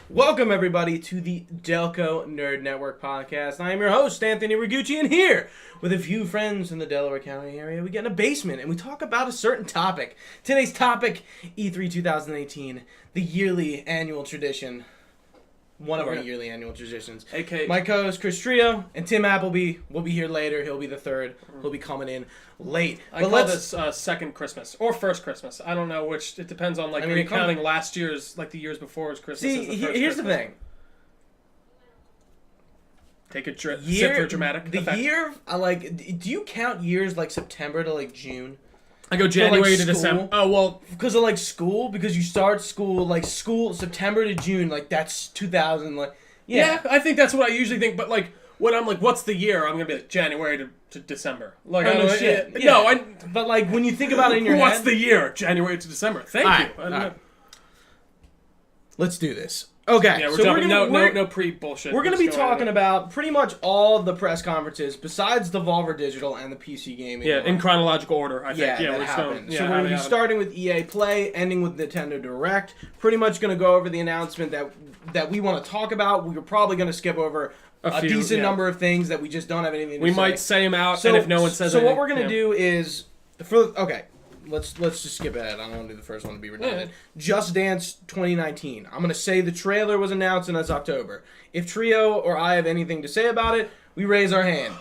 Welcome, everybody, to the Delco Nerd Network podcast. I am your host, Anthony Ragucci, and here, with a few friends in the Delaware County area, we get in a basement and we talk about a certain topic. Today's topic, E3 2018, the yearly annual tradition. One of our yearly annual traditions. AKA my co-host, Chris Trio, and Tim Appleby will be here later. He'll be the third. He'll be coming in late. I call this second Christmas or first Christmas. I don't know which. It depends on are you counting last year's, like the years before's Christmas. See, here's the thing. Take a sip for dramatic effect. The year, do you count years like September to like June? I go January to December. Oh, well. Because of, school? Because you start school, September to June, that's 2000, Yeah, I think that's what I usually think, but, when I'm what's the year? I'm going to be January to December. I know shit. Yeah. No, But, when you think about it in your head... What's the year? January to December. Thank you. All right. Let's do this. Okay, yeah, no pre-bullshit. We're going to be talking about pretty much all of the press conferences besides Devolver Digital and the PC gaming. Yeah, in chronological order, I think. Yeah, that happened. So we're going to be starting with EA Play, ending with Nintendo Direct. Pretty much going to go over the announcement that we want to talk about. We're probably going to skip over a decent number of things that we just don't have anything to say. We might say them out, and if no one says anything... So what we're going to do is... Let's just skip ahead. I don't want to do the first one to be redundant. Yeah. Just Dance 2019. I'm going to say the trailer was announced and that's October. If Trio or I have anything to say about it, we raise our hand.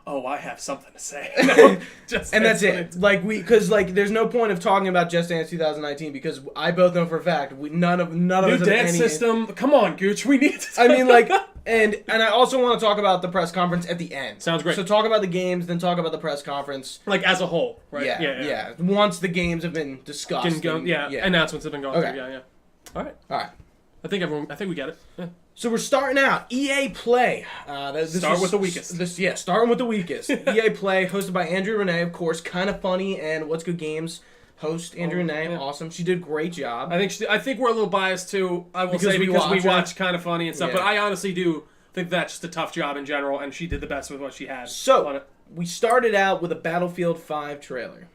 Oh, I have something to say. And that's it. Because there's no point of talking about Just Dance 2019 because I both know for a fact none of us have dance any system. Come on, Gooch, we need to. And I also want to talk about the press conference at the end. Sounds great. So talk about the games, then talk about the press conference. As a whole, right? Yeah. Once the games have been discussed. Announcements have been going through. Yeah. All right. I think we get it. Yeah. So we're starting out. EA Play. Start with the weakest. Starting with the weakest. EA Play, hosted by Andrew Renee, of course. Kind of Funny and What's Good Games host. Andrew Renee, awesome. She did a great job. I think we're a little biased too. I will say because we watch Kind of Funny and stuff. Yeah. But I honestly do think that's just a tough job in general, and she did the best with what she had. So we started out with a Battlefield 5 trailer.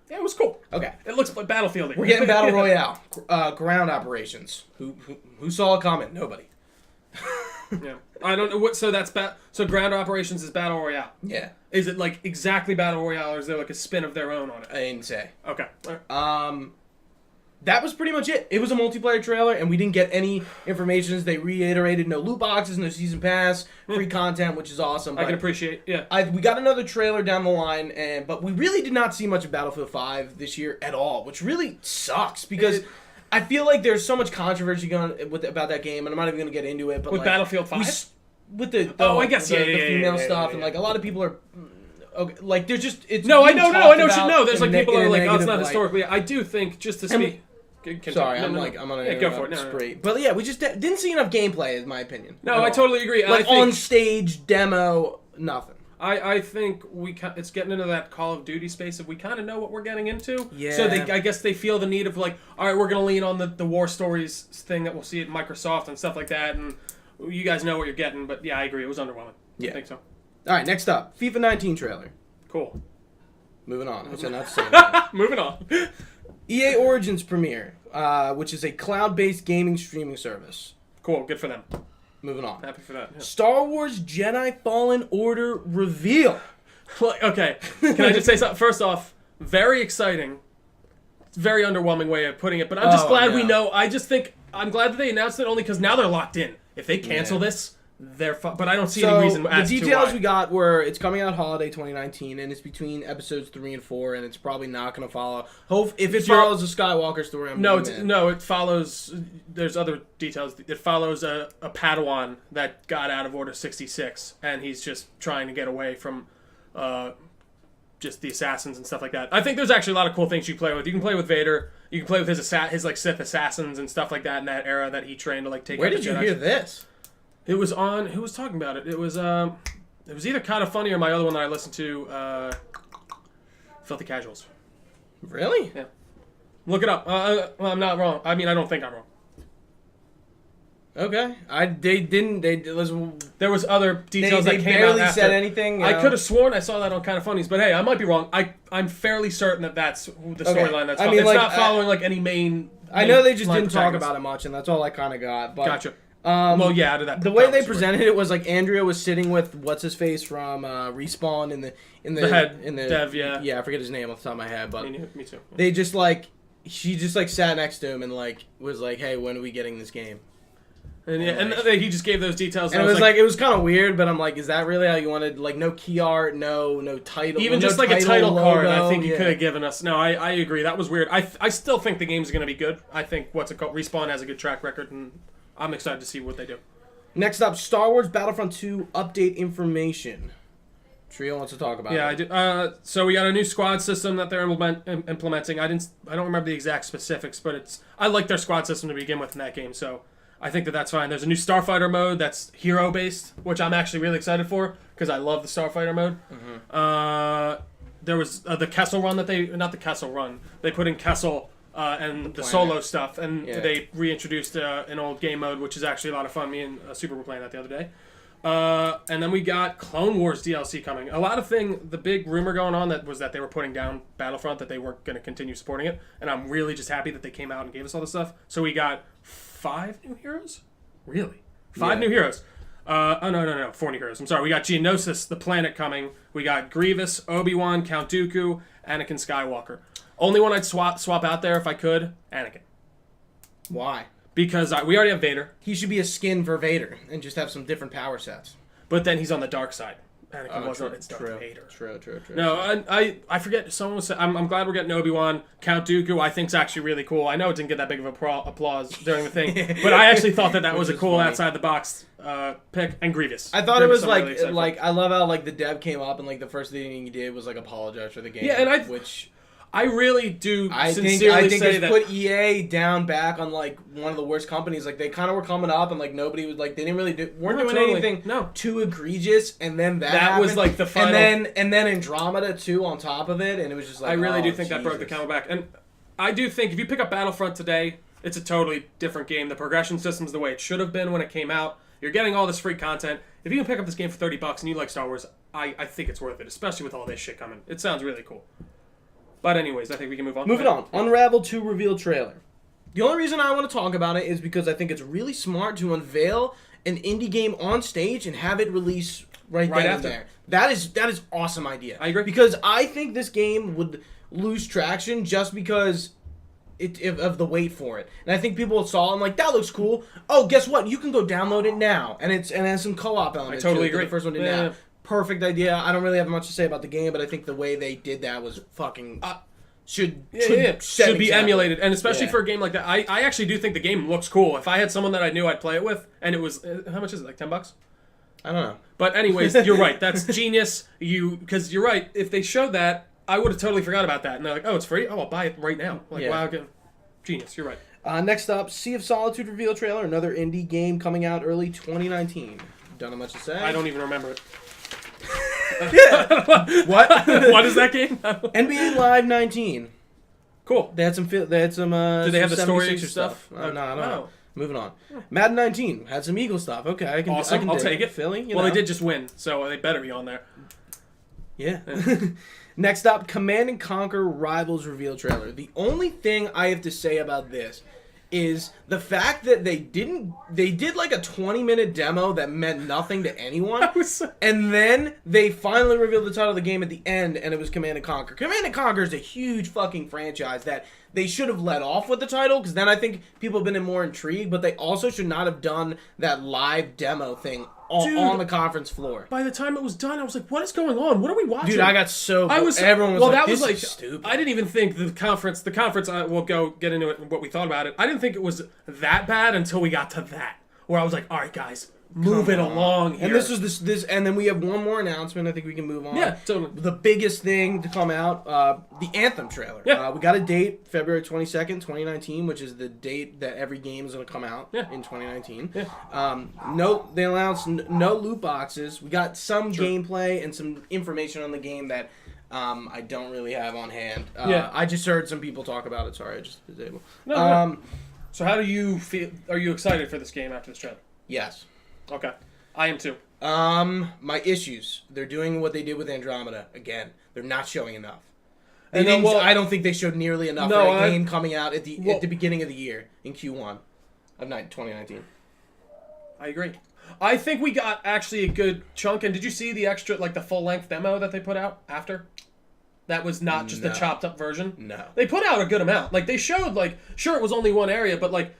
Yeah, it was cool. Okay. It looks like Battlefield. We're getting Battle Royale. Ground operations. Who saw it coming? Nobody. Yeah. I don't know what. So so ground operations is Battle Royale. Yeah. Is it exactly Battle Royale, or is there a spin of their own on it? I didn't say. Okay. That was pretty much it. It was a multiplayer trailer, and we didn't get any information. They reiterated no loot boxes, no season pass, free content, which is awesome. I can appreciate, yeah. We got another trailer down the line, but we really did not see much of Battlefield 5 this year at all, which really sucks, because I feel like there's so much controversy going about that game, and I'm not even going to get into it. But with Battlefield 5? With the female stuff, and a lot of people are... Okay, they're just... It's no, I know. There's people are oh, it's not historically... I do think, just to speak... Sorry, I'm on a go for it. Spree. But yeah, we just didn't see enough gameplay, in my opinion. No, I totally agree. On stage, demo, nothing. I think it's getting into that Call of Duty space of we kind of know what we're getting into. Yeah. So I guess they feel the need of all right, we're going to lean on the War Stories thing that we'll see at Microsoft and stuff like that, and you guys know what you're getting. But yeah, I agree. It was underwhelming. Yeah. I think so. All right, next up, FIFA 19 trailer. Cool. Moving on. I said not to say that. Moving on. EA Origins premiere, which is a cloud-based gaming streaming service. Cool, good for them. Moving on. Happy for that. Yeah. Star Wars Jedi Fallen Order reveal. Okay, can I just say something? First off, very exciting. It's a very underwhelming way of putting it, but I'm just glad we know. I'm glad that they announced it only because now they're locked in. If they cancel this... but I don't see any reason as to why. The details we got were it's coming out holiday 2019, and it's between episodes 3 and 4, and it's probably not going to follow. If it follows a Skywalker story, it follows. There's other details. It follows a Padawan that got out of Order 66, and he's just trying to get away from just the assassins and stuff like that. I think there's actually a lot of cool things you play with. You can play with Vader. You can play with his Sith assassins and stuff like that in that era that he trained to take. Where did you hear this? It was on... Who was talking about it? It was either Kind of Funny or my other one that I listened to, Filthy Casuals. Really? Yeah. Look it up. Well, I'm not wrong. I mean, I don't think I'm wrong. Okay. There was other details that came out after. They barely said anything. I could have sworn I saw that on Kind of Funnies, but hey, I might be wrong. I'm fairly certain that that's the storyline that's following. It's not following like any main. I know they just didn't talk about it much, and that's all I kind of got. But, gotcha. Well, yeah, out of that. The way they presented it was like Andrea was sitting with what's his face from Respawn in the head in the dev, yeah. Yeah, I forget his name off the top of my head, but me too. Yeah. They just she just sat next to him and was like, "Hey, when are we getting this game?" And he just gave those details. And it was it was kind of weird, but I'm like, is that really how you wanted? Like, no key art, no title, even just like a title card. I think you could have given us. No, I agree. That was weird. I still think the game's going to be good. I think Respawn has a good track record, and I'm excited to see what they do. Next up, Star Wars Battlefront 2 update information. Trio wants to talk about it. Yeah, I do. So we got a new squad system that they're implementing. I don't remember the exact specifics, but I like their squad system to begin with in that game. So I think that's fine. There's a new Starfighter mode that's hero based, which I'm actually really excited for because I love the Starfighter mode. Mm-hmm. There was the Kessel run not the Kessel run. They put in Kessel. And the solo stuff, and they reintroduced an old game mode, which is actually a lot of fun. Me and Super were playing that the other day. And then we got Clone Wars DLC coming. The big rumor going on was that they were putting down Battlefront, that they weren't going to continue supporting it, and I'm really just happy that they came out and gave us all this stuff. So we got 5 new heroes? Really? 5 new heroes. No, 4 new heroes. I'm sorry. We got Geonosis, the planet coming. We got Grievous, Obi-Wan, Count Dooku, Anakin Skywalker. Only one I'd swap out there if I could, Anakin. Why? Because we already have Vader. He should be a skin for Vader and just have some different power sets. But then he's on the dark side. Anakin wasn't. It's Darth Vader. True. No, I forget. Someone was saying, I'm glad we're getting Obi-Wan. Count Dooku I think's actually really cool. I know it didn't get that big of applause during the thing, but I actually thought that was a cool outside the box pick. And Grievous. I thought Grievous, it was really I love how the dev came up and the first thing he did was apologize for the game. Yeah, and I really do sincerely I think say that put EA down back on one of the worst companies. They kind of were coming up and nobody was they didn't really weren't doing anything too egregious, and then that was the final. And then Andromeda too on top of it, and it was just I really do think that broke the camel back. And I do think if you pick up Battlefront today, it's a totally different game. The progression system's the way it should have been when it came out. You're getting all this free content. If you can pick up this game for $30 and you like Star Wars, I think it's worth it, especially with all this shit coming. It sounds really cool. But anyways, I think we can move on. Moving on. Unravel 2 reveal trailer. The only reason I want to talk about it is because I think it's really smart to unveil an indie game on stage and have it release right after. There. That is awesome idea. I agree. Because I think this game would lose traction just because of the wait for it. And I think people saw it and that looks cool. Oh, guess what? You can go download it now. And it has some co-op elements. I totally agree. The first one did now. Yeah. Perfect idea. I don't really have much to say about the game, but I think the way they did that was fucking should be emulated, and especially for a game like that. I actually do think the game looks cool. If I had someone that I knew I'd play it with, and it was how much is it? $10? I don't know. But anyways, you're right. That's genius. Because you're right. If they showed that, I would have totally forgot about that. And they're like, oh, it's free. Oh, I'll buy it right now. Wow, genius. You're right. Next up, Sea of Solitude reveal trailer. Another indie game coming out early 2019. Don't have much to say. I don't even remember it. What? What is that game? NBA Live 19. Cool. They had some. Did they have the story stuff? No, I don't know. Moving on. Madden 19 had some Eagle stuff. Okay, I can. Awesome. I'll take it. Philly. They did just win, so they better be on there. Yeah. Next up, Command and Conquer Rivals reveal trailer. The only thing I have to say about this is the fact that they did a 20-minute demo that meant nothing to anyone, and then they finally revealed the title of the game at the end, and it was Command & Conquer. Command & Conquer is a huge fucking franchise that they should have let off with the title, because then I think people have been more intrigued, but they also should not have done that live demo thing on the conference floor. By the time it was done, I was like, what is going on? What are we watching? Dude, I got so... Everyone was this is stupid. I didn't even think the conference, we'll go get into it and what we thought about it. I didn't think it was that bad until we got to that, where I was like, all right, guys, move it along here. And this was this, and then we have one more announcement. I think we can move on. Yeah, totally. The biggest thing to come out, the Anthem trailer. Yeah. We got a date, February 22nd, 2019, which is the date that every game is going to come out in 2019. Yeah. They announced no loot boxes. We got some gameplay and some information on the game that I don't really have on hand. Yeah. I just heard some people talk about it. Sorry, I just was able. No. So how do you feel? Are you excited for this game after this trailer? Yes. Okay. I am too. My issues. They're doing what they did with Andromeda again. They're not showing enough. And then, well, I don't think they showed nearly enough No, for a game coming out at the beginning of the year in Q1 of 2019. I agree. I think we got actually a good chunk. And did you see the extra, like the full-length demo that they put out after? That was not just a chopped-up version? No. They put out a good amount. Like, they showed, like, sure, it was only one area, but, like,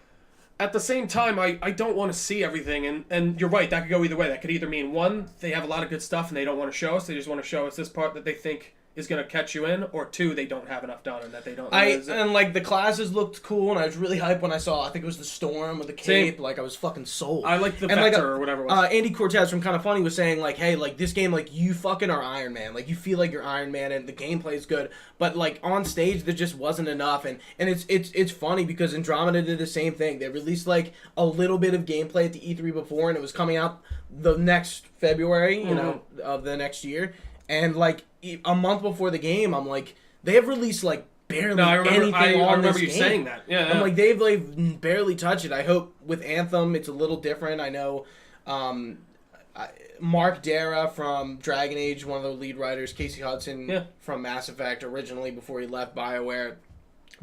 at the same time, I don't want to see everything. And you're right, that could go either way. That could either mean, one, they have a lot of good stuff and they don't want to show us. They just want to show us this part that they think is going to catch you in, or two, they don't have enough done and that they don't. And like the classes looked cool, and I was really hyped when I saw. I think it was the Storm with the cape. Like I was fucking sold. I like the and Vector or whatever it was. Andy Cortez from Kind of Funny was saying like, hey, like this game, like you fucking are Iron Man. Like you feel like you're Iron Man, and the gameplay is good, but like on stage there just wasn't enough. And it's funny because Andromeda did the same thing. They released like a little bit of gameplay at the E3 before, and it was coming out the next February, you know, of the next year. And like a month before the game, I'm like, they have released like barely anything I on remember this you game. saying that. Yeah, I'm like, they've like barely touched it. I hope with Anthem it's a little different. I know Mark Dara from Dragon Age, one of the lead writers, Casey Hudson from Mass Effect originally before he left BioWare,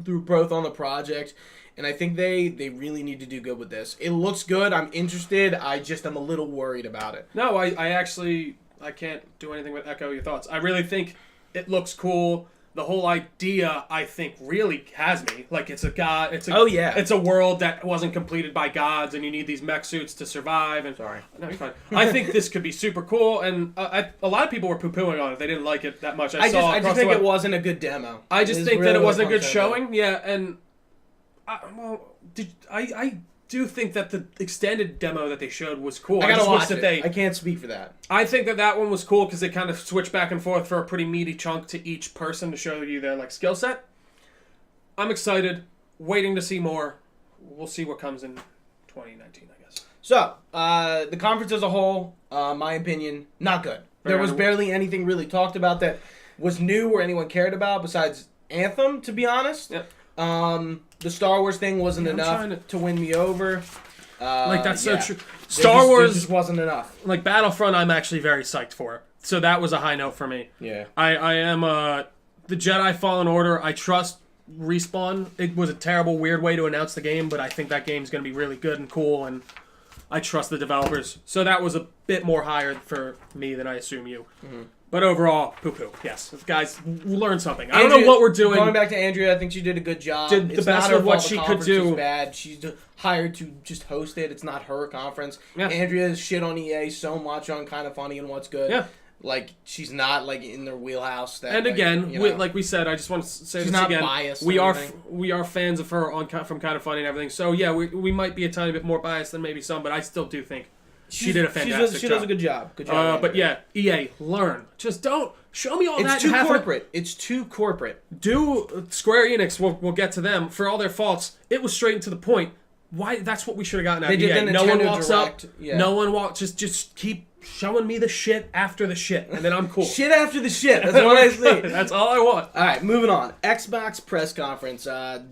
threw both on the project. And I think they really need to do good with this. It looks good. I'm interested. I just am a little worried about it. No, I actually... I can't do anything but echo your thoughts. I really think it looks cool. The whole idea, I think, really has me. Like, it's a god. It's a world that wasn't completed by gods, and you need these mech suits to survive. And sorry, no, you're fine. I think this could be super cool, and a lot of people were poo-pooing on it. They didn't like it that much. I just think it wasn't a good demo. I just think that it wasn't a good showing. Yeah, and I do think that the extended demo that they showed was cool. I gotta watch it. I can't speak for that. I think that one was cool because they kind of switched back and forth for a pretty meaty chunk to each person to show you their like skill set. I'm excited, waiting to see more. We'll see what comes in 2019, I guess. So, the conference as a whole, my opinion, not good. There was barely anything really talked about that was new or anyone cared about besides Anthem, to be honest. Yep. The Star Wars thing wasn't enough to win me over. That's so true. Star Wars just wasn't enough. Like Battlefront, I'm actually very psyched for. So that was a high note for me. Yeah. I am the Jedi Fallen Order. I trust Respawn. It was a terrible, weird way to announce the game, but I think that game's going to be really good and cool, and I trust the developers. So that was a bit more higher for me than I assume you. Mm-hmm. But overall, poo-poo. Yes. Guys, learn something. I don't know what we're doing. Going back to Andrea, I think she did a good job. Did the best of what she could do. Is bad. She's hired to just host it. It's not her conference. Yeah. Andrea shit on EA so much on Kind of Funny and What's Good. Yeah. Like, she's not, like, in their wheelhouse. And again, like we said, I just want to say this again. Biased we are fans of her from Kind of Funny and everything. So, yeah, we might be a tiny bit more biased than maybe some, but I still do think she did a fantastic job. She does a good job. Good job. But yeah, EA, learn. Just don't show me all that. It's too corporate. It's too corporate. Do Square Enix? We'll get to them for all their faults. It was straight and to the point. Why? That's what we should have gotten out of EA. No one walks up. Yeah. No one walks. Just keep showing me the shit after the shit, and then I'm cool. Shit after the shit. That's what I see. That's all I want. All right, moving on. Xbox press conference,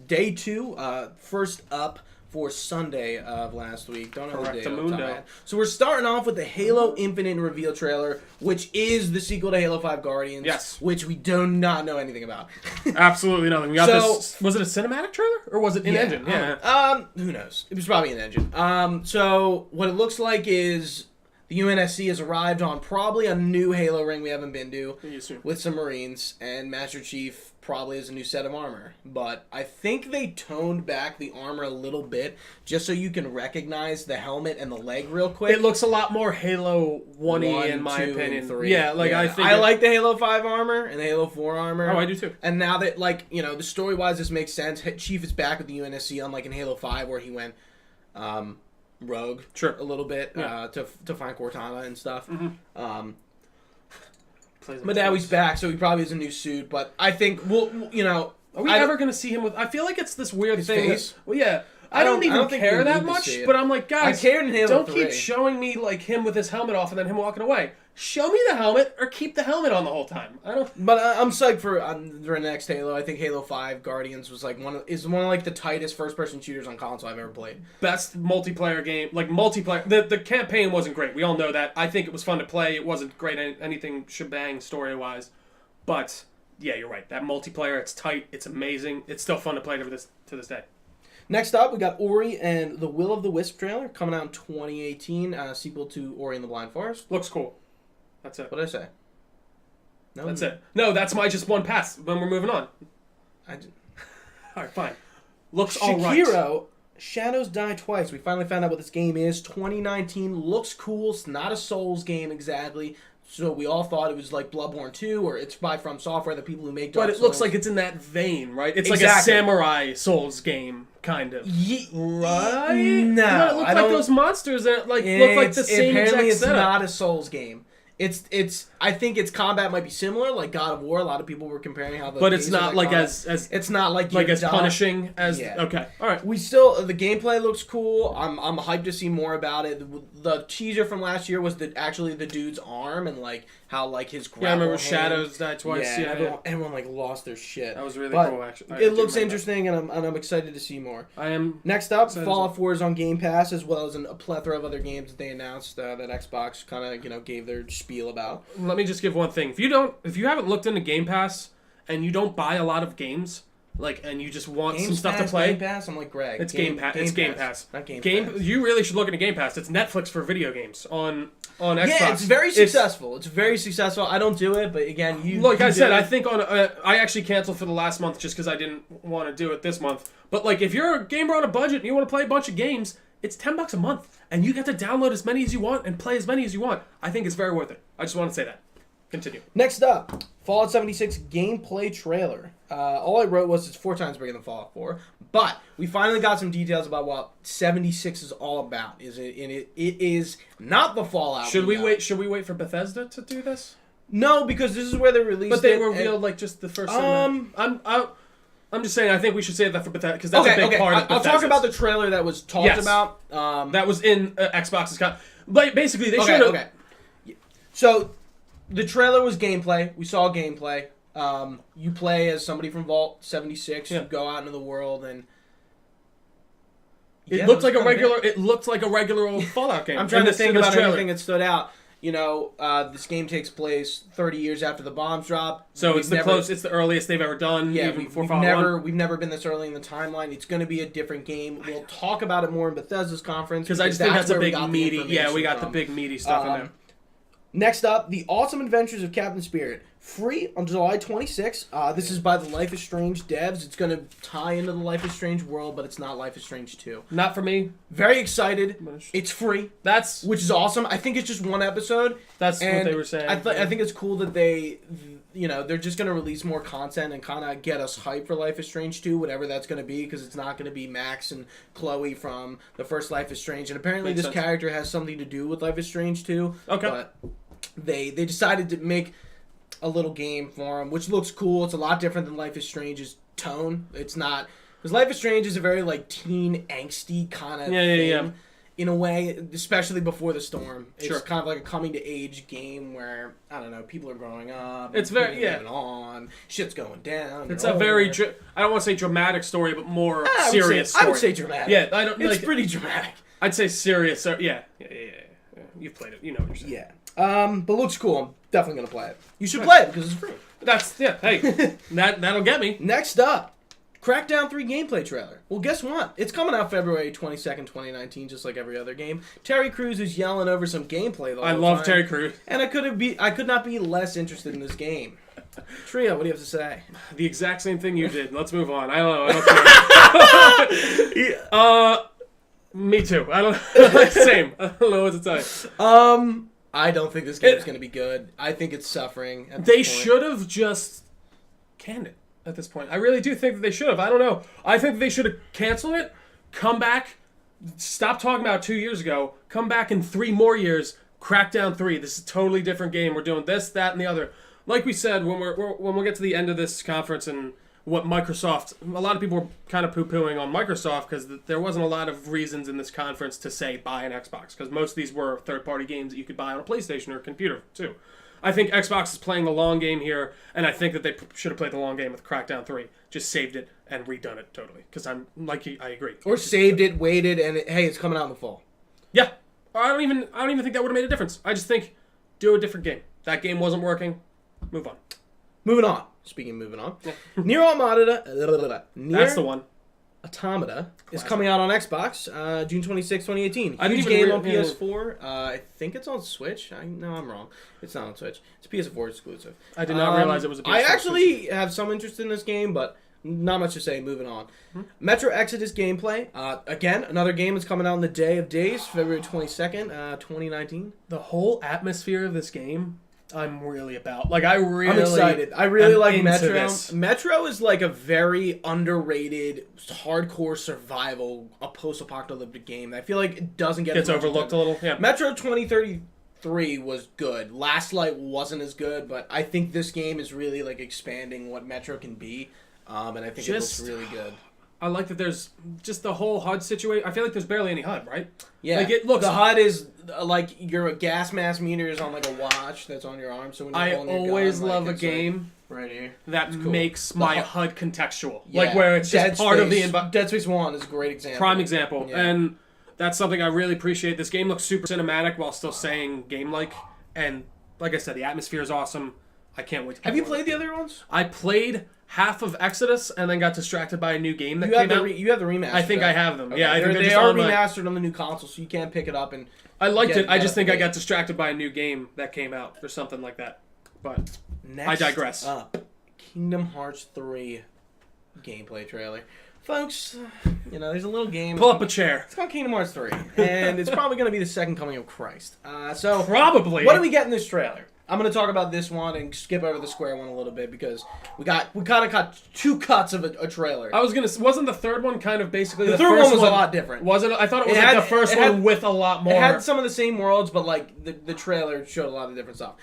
day 2. First up for Sunday of last week. Don't know the day. So we're starting off with the Halo Infinite reveal trailer, which is the sequel to Halo 5 Guardians. Yes. Which we do not know anything about. Absolutely nothing. We got this. Was it a cinematic trailer or was it in-engine? Yeah. Who knows? It was probably in-engine. So what it looks like is the UNSC has arrived on probably a new Halo ring we haven't been to with some Marines, and Master Chief probably has a new set of armor. But I think they toned back the armor a little bit just so you can recognize the helmet and the leg real quick. It looks a lot more Halo 1-y in my opinion. 3. Yeah, I like the Halo 5 armor and the Halo 4 armor. Oh, I do too. And now that, the story-wise this makes sense. Chief is back with the UNSC, unlike in Halo 5 where he went rogue a little bit to find Cortana and stuff. Mm-hmm. But now he's back, so he probably has a new suit. But I think are we ever going to see him with? I feel like it's this weird thing. Face? Well, yeah. I don't even think care we that need to much, see it. but I'm like, guys, I cared in Halo don't 3. keep showing me like him with his helmet off and then him walking away. Show me the helmet or keep the helmet on the whole time. I don't. But I'm psyched for the next Halo. I think Halo 5 Guardians was like one of like the tightest first-person shooters on console I've ever played. Best multiplayer game, like multiplayer. The campaign wasn't great. We all know that. I think it was fun to play. It wasn't great anything shebang story-wise, but yeah, you're right. That multiplayer, it's tight. It's amazing. It's still fun to play to this day. Next up, we got Ori and the Will of the Wisp trailer coming out in 2018, sequel to Ori and the Blind Forest. Looks cool. That's it. What did I say? No, That's it. No, that's my just one pass. Then we're moving on. All right, fine. Looks all right. Sekiro, Shadows Die Twice. We finally found out what this game is. 2019, looks cool. It's not a Souls game exactly. So we all thought it was like Bloodborne 2, or it's by From Software, the people who make Dark But it Souls. looks like it's in that vein, right? It's like a Exactly. samurai Souls game, kind of. Right? No, It looks I like don't- those monsters that look like the same apparently exact it's setup. not a Souls game. It's. I think its combat might be similar, like God of War. A lot of people were comparing how the. But it's pace of not that like combat- as It's not like like you as die. punishing as Yeah. okay. All right. We still the gameplay looks cool. I'm hyped to see more about it. The teaser from last year was actually the dude's arm and like how like his grapple. Yeah, I remember hand- Shadows Die Twice. Yeah, everyone like lost their shit. That was really But cool. Actually, I It do looks remember interesting, and I'm excited to see more. that. I am. Next up, Excited Fallout 4 is on Game Pass, as well as a plethora of other games that they announced that Xbox kind of gave their spiel about. Let me just give one thing. If you haven't looked into Game Pass and you don't buy a lot of games, like, and you just want some stuff to play, Game Pass. I'm like Greg. it's Game Pass. It's Game Pass. Not Game Pass. You really should look into Game Pass. It's Netflix for video games on Xbox. Yeah, it's very successful. It's very successful. I don't do it, but again, Like you I do said, it. I think I actually canceled for the last month just because I didn't want to do it this month. But like, if you're a gamer on a budget and you want to play a bunch of games, it's $10 a month, and you get to download as many as you want and play as many as you want. I think it's very worth it. I just want to say that. Continue. Next up, Fallout 76 gameplay trailer. All I wrote was it's 4 times bigger than Fallout 4, but we finally got some details about what 76 is all about. It is not the Fallout. Should we know. wait? Should we wait for Bethesda to do this? No, because this is where they released. But they it, revealed like just the first. I'm just saying. I think we should save that for Bethesda because that's Okay, a big part of I'll Bethesda's. talk about the trailer that was talked Yes. about. That was in Xbox's. Like basically, they should have. Okay. So, the trailer was gameplay. We saw gameplay. You play as somebody from Vault 76. Yeah. You go out into the world and. It Yeah, looked that like was a kinda regular. It looked like a regular old Fallout game. I'm trying In to this- think in this about trailer. anything that stood out. This game takes place 30 years after the bombs drop. So it's it's the earliest they've ever done. Yeah, even before Fallout 1. we've never been this early in the timeline. It's going to be a different game. We'll talk about it more in Bethesda's conference Because I just think that's a where we big got the meaty. Yeah, we information got the from. big meaty stuff in there. Next up, The Awesome Adventures of Captain Spirit. Free on July 26th. This is by the Life is Strange devs. It's going to tie into the Life is Strange world, but it's not Life is Strange 2. Not for me. Very excited. It's free, That's which is awesome. I think it's just one episode. what And they were saying. I think it's cool that they're just going to release more content and kind of get us hyped for Life is Strange 2, whatever that's going to be, because it's not going to be Max and Chloe from the first Life is Strange. And apparently Makes this sense. character has something to do with Life is Strange 2. Okay. But they decided to make a little game for him, which looks cool. It's a lot different than Life is Strange's tone. It's not... Because Life is Strange is a very, like, teen, angsty kind of thing. Yeah. In a way, especially before the storm. It's Sure. kind of like a coming-to-age game where, I don't know, people are growing up. It's very- people are yeah. moving on. Shit's going down. It's you're a very. older. I don't want to say dramatic story, but more I would serious. say- I would story. say dramatic. Yeah, I don't. It's like, pretty dramatic. I'd say serious. Yeah. You've played it. You know what you're saying. Yeah. But looks cool. I'm definitely going to play it. You should play it because it's free. That's Hey, that'll get me. Next up, Crackdown 3 gameplay trailer. Well, guess what? It's coming out February 22nd, 2019, just like every other game. Terry Crews is yelling over some gameplay the I whole love time, Terry Crews. and I could not be less interested in this game. Trio, what do you have to say? The exact same thing you did. Let's move on. I don't know. I don't care. Me too. I don't. Same. I don't know what to tell you. I don't think this game is going to be good. I think it's suffering. At They this point. should have just canned it at this point. I really do think that they should have. I don't know. I think they should have canceled it, come back, stop talking about it 2 years ago, come back in 3 more years, Crackdown 3. This is a totally different game. We're doing this, that, and the other. Like we said, when we get to the end of this conference and what Microsoft, a lot of people were kind of poo-pooing on Microsoft because there wasn't a lot of reasons in this conference to say buy an Xbox, because most of these were third-party games that you could buy on a PlayStation or a computer too. I think Xbox is playing the long game here, and I think that they should have played the long game with Crackdown 3. Just saved it and redone it totally, because I agree. Or saved it, waited, and hey, it's coming out in the fall. Yeah, I don't even think that would have made a difference. I just think do a different game. That game wasn't working. Move on. Moving on. Speaking of moving on, Nier Automata. That's the one. Automata is coming out on Xbox June 26, 2018. I didn't Huge even game on PS4. I think it's on Switch. No, I'm wrong. It's not on Switch. It's a PS4 exclusive. I did not realize it was a PS4 I actually have some interest in this game, but not much to say. Moving on. Metro Exodus gameplay. Again, another game that's coming out on the day of days, February 22nd, 2019. The whole atmosphere of this game, I'm really about. Like, I'm excited. I really like Metro. This. Metro is like a very underrated, hardcore survival, a post-apocalyptic game. I feel like it doesn't get gets overlooked a little. Yeah. Metro 2033 was good. Last Light wasn't as good, but I think this game is really like expanding what Metro can be, and I think it looks really good. I like that there's just the whole HUD situation. I feel like there's barely any HUD, right? Yeah. Like it looks. The HUD is like your gas mask meter is on like a watch that's on your arm. So when you're I always love a game right here that makes my HUD contextual. Yeah. Like where it's just part of the environment. Dead Space 1 is a great example. Prime example. Yeah. And that's something I really appreciate. This game looks super cinematic while still saying game-like. And like I said, the atmosphere is awesome. I can't wait to Have you played the other ones? I played half of Exodus and then got distracted by a new game that came out. You have the remaster. I think I have them. Okay. Yeah, I think they are remastered on the new console, so you can't pick it up. And I liked it. I just think I got distracted by a new game that came out or something like that. But I digress. Up, Kingdom Hearts 3 gameplay trailer. Folks, there's a little game. Pull up a chair. It's called Kingdom Hearts 3, and it's probably going to be the second coming of Christ. So probably. What do we get in this trailer? I'm going to talk about this one and skip over the Square one a little bit because we kind of got two cuts of a trailer. Wasn't the third one kind of basically the third one was a lot different? Wasn't it? I thought it was the first one with a lot more. It had some of the same worlds, but like the trailer showed a lot of different stuff.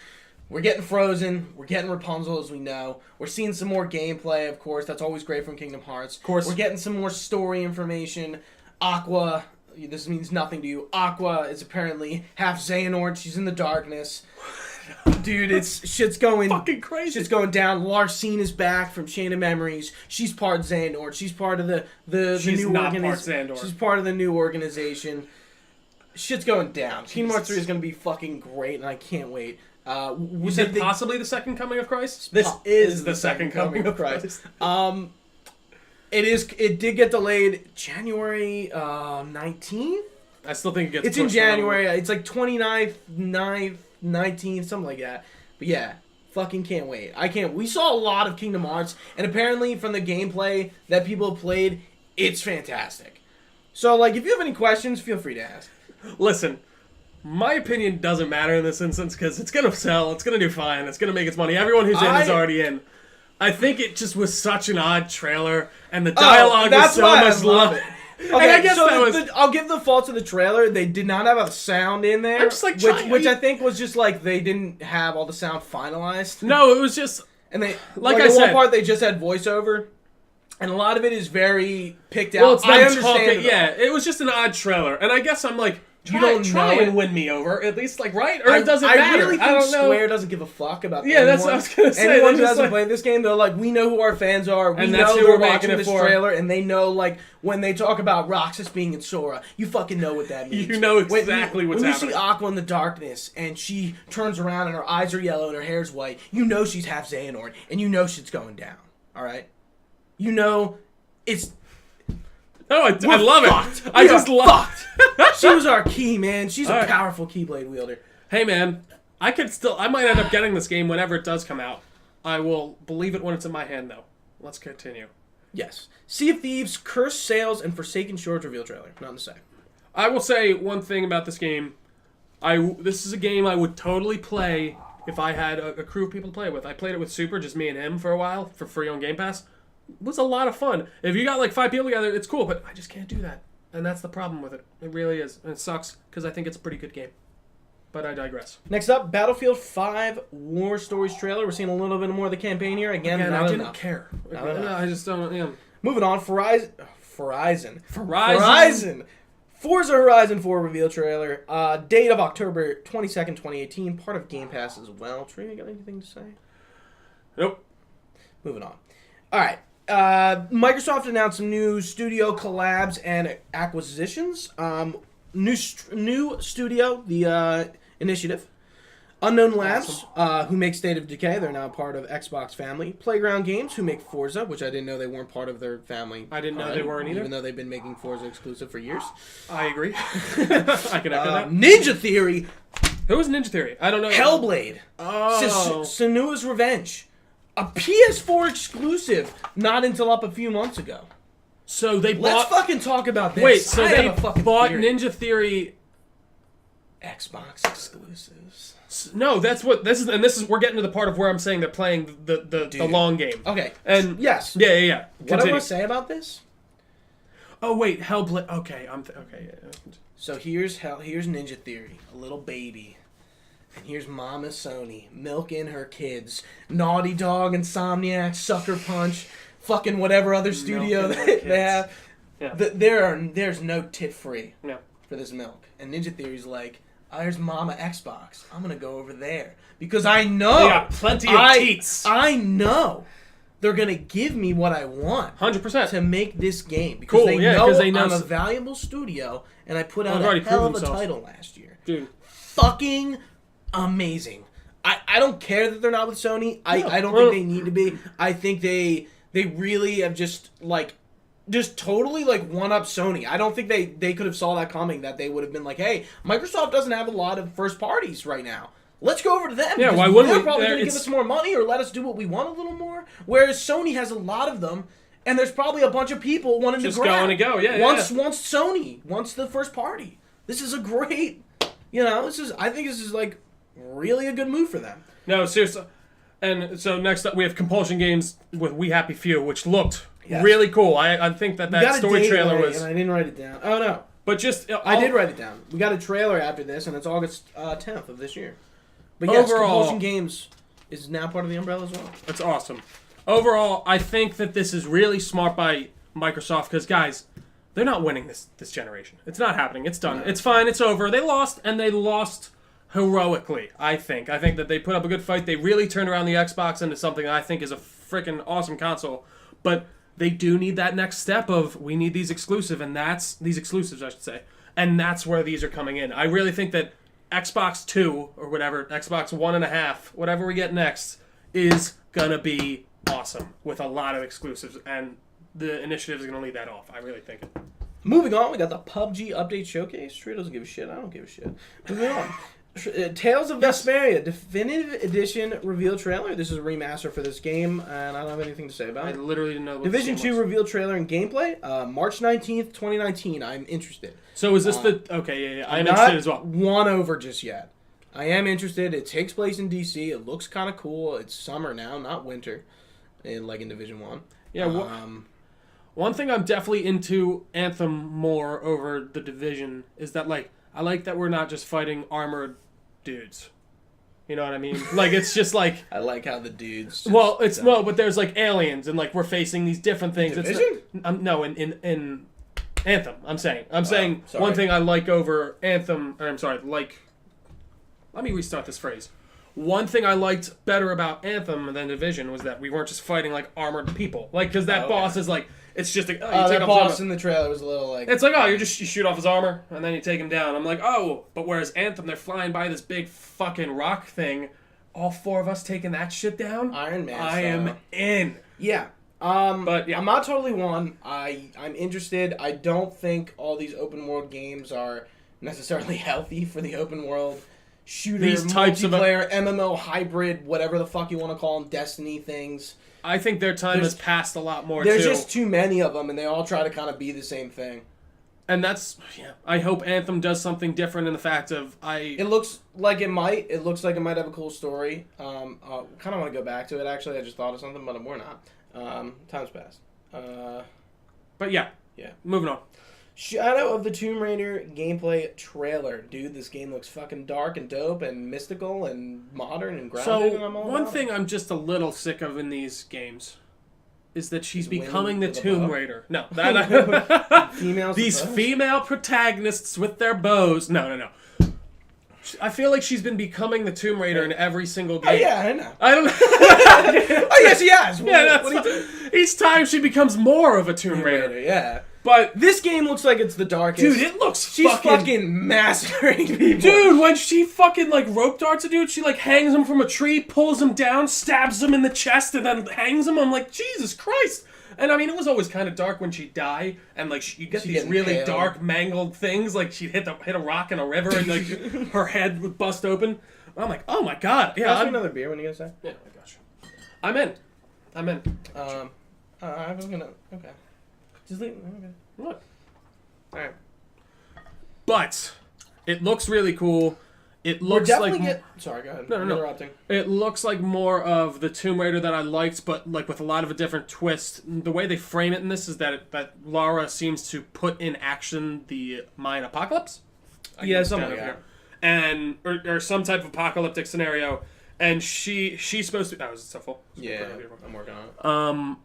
We're getting Frozen. We're getting Rapunzel, as we know. We're seeing some more gameplay, of course. That's always great from Kingdom Hearts. Of course. We're getting some more story information. Aqua, this means nothing to you. Aqua is apparently half Xehanort. She's in the darkness. Dude, shit's going fucking crazy. Shit's going down. Larcene is back from Chain of Memories. She's part Xehanort. She's part of the new organization. She's part of the new organization. Shit's going down. Kingdom Hearts 3 is going to be fucking great, and I can't wait. You said possibly the second coming of Christ? This is the second coming of Christ. It did get delayed January 19th? I still think it gets It's in January. It's like 29th, 9th, 19th, something like that. But yeah, fucking can't wait. We saw a lot of Kingdom Hearts, and apparently from the gameplay that people have played, it's fantastic. So, like, if you have any questions, feel free to ask. Listen, my opinion doesn't matter in this instance because it's going to sell, it's going to do fine, it's going to make its money. Everyone who's in is already in. I think it just was such an odd trailer, and the dialogue was so much love. Okay, and I guess so I'll give the fault to the trailer. They did not have a sound in there, I'm just like, which I think was just like they didn't have all the sound finalized. No, it was just, and they like I said, one part they just had voiceover, and a lot of it is very picked out. Well, it's not I understand. Talking, yeah, it was just an odd trailer, and I guess I'm like, try and win me over at least, like, right? Or it doesn't matter. I really think I don't know. Square doesn't give a fuck about anyone. That's what I was gonna say. Anyone who hasn't played this game, they're like, we know who our fans are. We know they're watching this trailer, and they know, like, when they talk about Roxas being in Sora, you fucking know what that means. You know exactly what's happening. When you see Aqua in the darkness, and she turns around and her eyes are yellow and her hair's white, you know she's half Xehanort, and you know shit's going down. All right, you know it's. No, I love it. I just love it. She was our key, man. She's a powerful Keyblade wielder. Hey, man, I might end up getting this game whenever it does come out. I will believe it when it's in my hand, though. Let's continue. Yes. Sea of Thieves, Cursed Sails, and Forsaken Shores reveal trailer. Nothing to say. I will say one thing about this game. This is a game I would totally play if I had a crew of people to play with. I played it with Super, just me and him for a while, for free on Game Pass. It was a lot of fun. If you got like 5 people together, it's cool, but I just can't do that. And that's the problem with it. It really is. And it sucks because I think it's a pretty good game. But I digress. Next up, Battlefield 5 War Stories trailer. We're seeing a little bit more of the campaign here. Again, I not didn't enough. care. Not enough. I just don't. Yeah. Moving on, Horizon. Horizon. Forza Horizon 4 reveal trailer. Date of October 22nd, 2018. Part of Game Pass as well. Trina, got anything to say? Nope. Moving on. All right. Microsoft announced some new studio collabs and acquisitions. New studio, the Initiative. Unknown Labs, who make State of Decay. They're now part of Xbox family. Playground Games, who make Forza, which I didn't know they weren't part of their family. I didn't know they weren't either. Even though they've been making Forza exclusive for years. I agree. I can echo that. Ninja Theory. Who was Ninja Theory? I don't know. Hellblade. Oh. Senua's Revenge. A PS4 exclusive, not until up a few months ago. So they bought... Let's fucking talk about this. Wait, so they bought theory. Ninja Theory... Xbox exclusives. No, that's what this is, and this is we're getting to the part of where I'm saying they're playing the long game. Okay. And yes. Yeah. What I want to say about this? Oh wait, Hellblade. Okay, okay. Yeah. So here's Ninja Theory, a little baby, and here's Mama Sony milking her kids. Naughty Dog, Insomniac, Sucker Punch, fucking whatever other studio they have. Yeah. There's no tit free. No. For this milk, and Ninja Theory's like, oh, there's Mama Xbox. I'm gonna go over there because I know they got plenty of teats. I know they're gonna give me what I want. 100% to make this game because they know I'm a valuable studio, and I put out a hell of a title last year. Dude, fucking amazing. I don't care that they're not with Sony. I don't think they need to be. I think they really have just totally one up Sony. I don't think they could have saw that coming, that they would have been like, hey, Microsoft doesn't have a lot of first parties right now. Let's go over to them. Yeah, why wouldn't we? They're probably going to give us more money or let us do what we want a little more. Whereas Sony has a lot of them, and there's probably a bunch of people wanting to grab. Just going to go, yeah. Once Sony wants the first party. This is a great, I think this is really a good move for them. No, seriously. And so next up we have Compulsion Games with We Happy Few, which looked really cool. I think that story trailer was... And I didn't write it down. Oh, no. But just... I did write it down. We got a trailer after this, and it's August 10th of this year. But yes, overall, Compulsion Games is now part of the umbrella as well. That's awesome. Overall, I think that this is really smart by Microsoft because, guys, they're not winning this generation. It's not happening. It's done. No. It's fine. It's over. They lost, and they lost heroically, I think. I think that they put up a good fight. They really turned around the Xbox into something I think is a freaking awesome console. But... they do need that next step of we need these exclusives, I should say. And that's where these are coming in. I really think that Xbox 2 or whatever, Xbox 1.5, whatever we get next, is going to be awesome with a lot of exclusives. And the Initiative is going to lead that off. I really think it. Moving on, we got the PUBG Update Showcase. Trey doesn't give a shit. I don't give a shit. Moving on. Tales of Vesperia Definitive Edition reveal trailer. This is a remaster for this game, and I don't have anything to say about it. I literally didn't know what Division 2 reveal trailer and gameplay. March 19th, 2019. I'm interested. So is this Okay, yeah. I'm interested as well. Won over just yet. I am interested. It takes place in DC. It looks kind of cool. It's summer now, not winter, in Division 1. Yeah, one thing I'm definitely into Anthem more over the Division is that, I like that we're not just fighting armored dudes. You know what I mean? It's just I like how the dudes... but there's aliens and we're facing these different things. Division? No, in Anthem, I'm saying one thing I like over Anthem, let me restart this phrase. One thing I liked better about Anthem than Division was that we weren't just fighting armored people. Because that boss is it's just that boss in the trailer was a little It's you shoot off his armor and then you take him down. I'm but whereas Anthem, they're flying by this big fucking rock thing. All four of us taking that shit down. Iron Man. I am in. Yeah. But yeah. I'm not totally won. I'm interested. I don't think all these open world games are necessarily healthy for the open world shooter, these types multiplayer, MMO hybrid, whatever the fuck you want to call them, Destiny things. I think their time has passed a lot more, There's just too many of them, and they all try to kind of be the same thing. And I hope Anthem does something different in the fact of It looks like it might. It looks like it might have a cool story. I kind of want to go back to it, actually. I just thought of something, but we're not. Time's passed. But yeah. Moving on. Shadow of the Tomb Raider gameplay trailer. Dude, this game looks fucking dark and dope and mystical and modern and grounded. And I'm all one about thing it. I'm just a little sick of in these games is that she's Is becoming the winning with a Tomb bow? Raider. No, that Females these with bows? female protagonists with their bows. No. I feel like she's been becoming the Tomb Raider in every single game. Oh, yeah, I know. I don't know. Oh, yes, she has. Yeah, that's What do you think? each time she becomes more of a Tomb Raider. Yeah. But This game looks like it's the darkest. dude, it looks She's fucking massacring people. Dude, when she fucking like rope darts a dude, she like hangs him from a tree, pulls him down, stabs him in the chest, and then hangs him. I'm like, Jesus Christ! And I mean, it was always kind of dark when she'd die, and like you get She these getting really pale. dark, mangled things. Like she'd hit a rock in a river, and like her head would bust open. I'm like, oh my god, yeah. Pass me another beer when you get a sec. Yeah, oh my gosh, I'm in. I was gonna. Okay. Just leave. Okay. What? All right. But it looks really cool. It We're looks definitely like Sorry, go ahead. No. I'm interrupting. it looks like more of the Tomb Raider that I liked, but like with a lot of a different twist. The way they frame it in this is that Lara seems to put in action the Mayan apocalypse. Yeah, Down something over like here. that. And or some type of apocalyptic scenario, and she's supposed to. That was so full. Yeah, I'm working on it.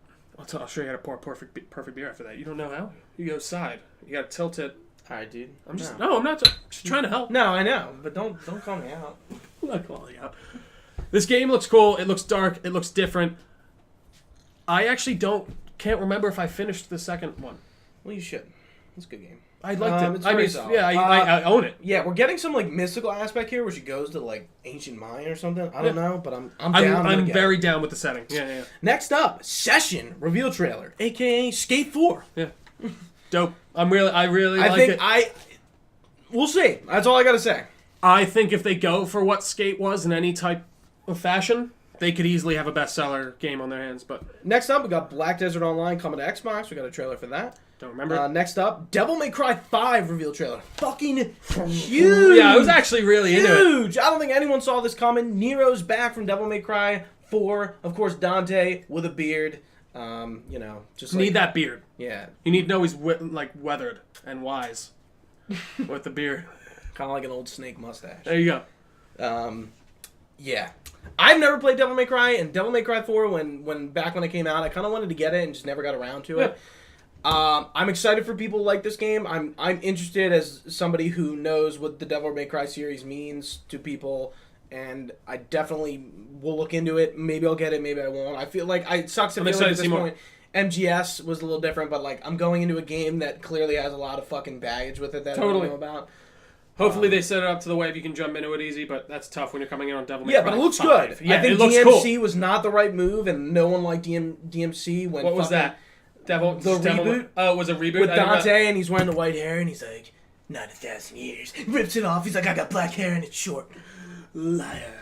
I'll show you how to pour perfect beer after that. You don't know how? You go side. You gotta tilt it. All right, dude. I'm not just trying to help. No, I know, but don't call me out. I'm not calling you out. This game looks cool. It looks dark. It looks different. I actually can't remember if I finished the second one. Well, you should. It's a good game. I liked it. It's I very mean, solid. yeah, I own it. Yeah, we're getting some like mystical aspect here, where she goes to like ancient Mayan or something. I don't know, but I'm down. I'm very down with the setting. Yeah. Next up, Session reveal trailer, aka Skate 4. Yeah. Dope. I really I like think it. we'll see. That's all I gotta say. I think if they go for what Skate was in any type of fashion, they could easily have a bestseller game on their hands. But Next up, we got Black Desert Online coming to Xbox. We got a trailer for that. don't remember. Next up, Devil May Cry 5 reveal trailer. Fucking huge. Yeah, I was actually really into it. Huge. I don't think anyone saw this coming. Nero's back from Devil May Cry 4. Of course, Dante with a beard. Just Need that beard. Yeah, You need to know he's weathered and wise with the beard. kind of like an old snake mustache. There you go. Yeah. I've never played Devil May Cry, and Devil May Cry 4, when it came out, I kind of wanted to get it and just never got around to it. I'm excited for people who like this game. I'm interested as somebody who knows what the Devil May Cry series means to people, and I definitely will look into it. Maybe I'll get it, maybe I won't. I feel like it sucks. I feel like at this point, MGS was a little different, but like I'm going into a game that clearly has a lot of fucking baggage with it that I don't know about. Hopefully they set it up to the way if you can jump into it easy, but that's tough when you're coming in on Devil May Yeah, Cry but it looks 5. good. Yeah, I think it looks DMC cool. was not the right move, and no one liked DMC when What was that? The reboot? Oh, it was a reboot? with I didn't know- Dante, and he's wearing the white hair, and he's like, not 1,000 years. Rips it off. He's like, I got black hair, and it's short. Liar.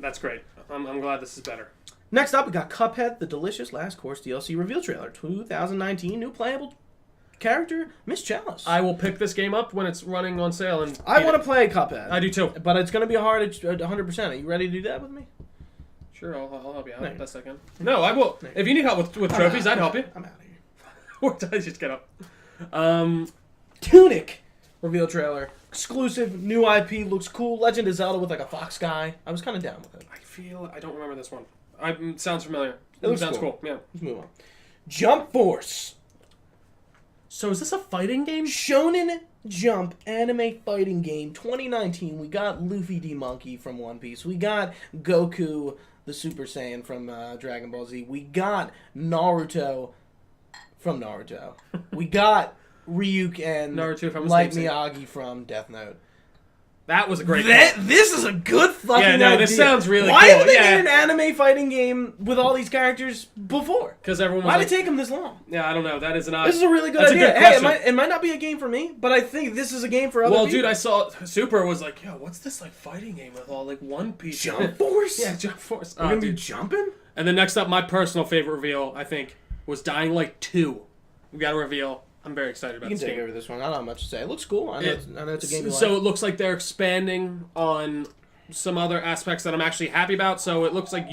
That's great. I'm glad this is better. Next up, we got Cuphead, the Delicious Last Course DLC reveal trailer. 2019, new playable character, Miss Chalice. I will pick this game up when it's running on sale. And I want to play Cuphead. I do too. But it's going to be hard at 100%. Are you ready to do that with me? Sure, I'll help you out. No. Best I can. No, I will. If you need help with trophies, I'd help you. I'm out of here. What did I just get up? Tunic reveal trailer. Exclusive, new IP, looks cool. Legend of Zelda with like a fox guy. I was kind of down with it. I don't remember this one. Sounds familiar. It looks sounds cool. cool. Yeah. Let's move on. Jump Force. So is this a fighting game? Shonen Jump anime fighting game 2019. We got Luffy D Monkey from One Piece. We got Goku the Super Saiyan from Dragon Ball Z. We got Naruto from Naruto. We got Ryuk and Naruto from Light Sleep Miyagi from Death Note. That was a great This is a good fucking Yeah, no, idea. this sounds really Why cool. haven't they Yeah. made an anime fighting game with all these characters before? Because everyone was Why like, did it take them this long? Yeah, I don't know. That is an odd... This is a really good That's idea. a good Hey, question. it might not be a game for me, but I think this is a game for other Well, people. dude, I saw Super was like, yo, what's this like fighting game with all like One Piece? Jump Force? Yeah, Jump Force. We're gonna be Dude. jumping? And then next up, my personal favorite reveal, I think, was Dying Light 2. We got a reveal. I'm very excited about You can this take game. over this one. I don't have much to say. It looks cool. I know it's a game you So like. it looks like they're expanding on some other aspects that I'm actually happy about. So it looks like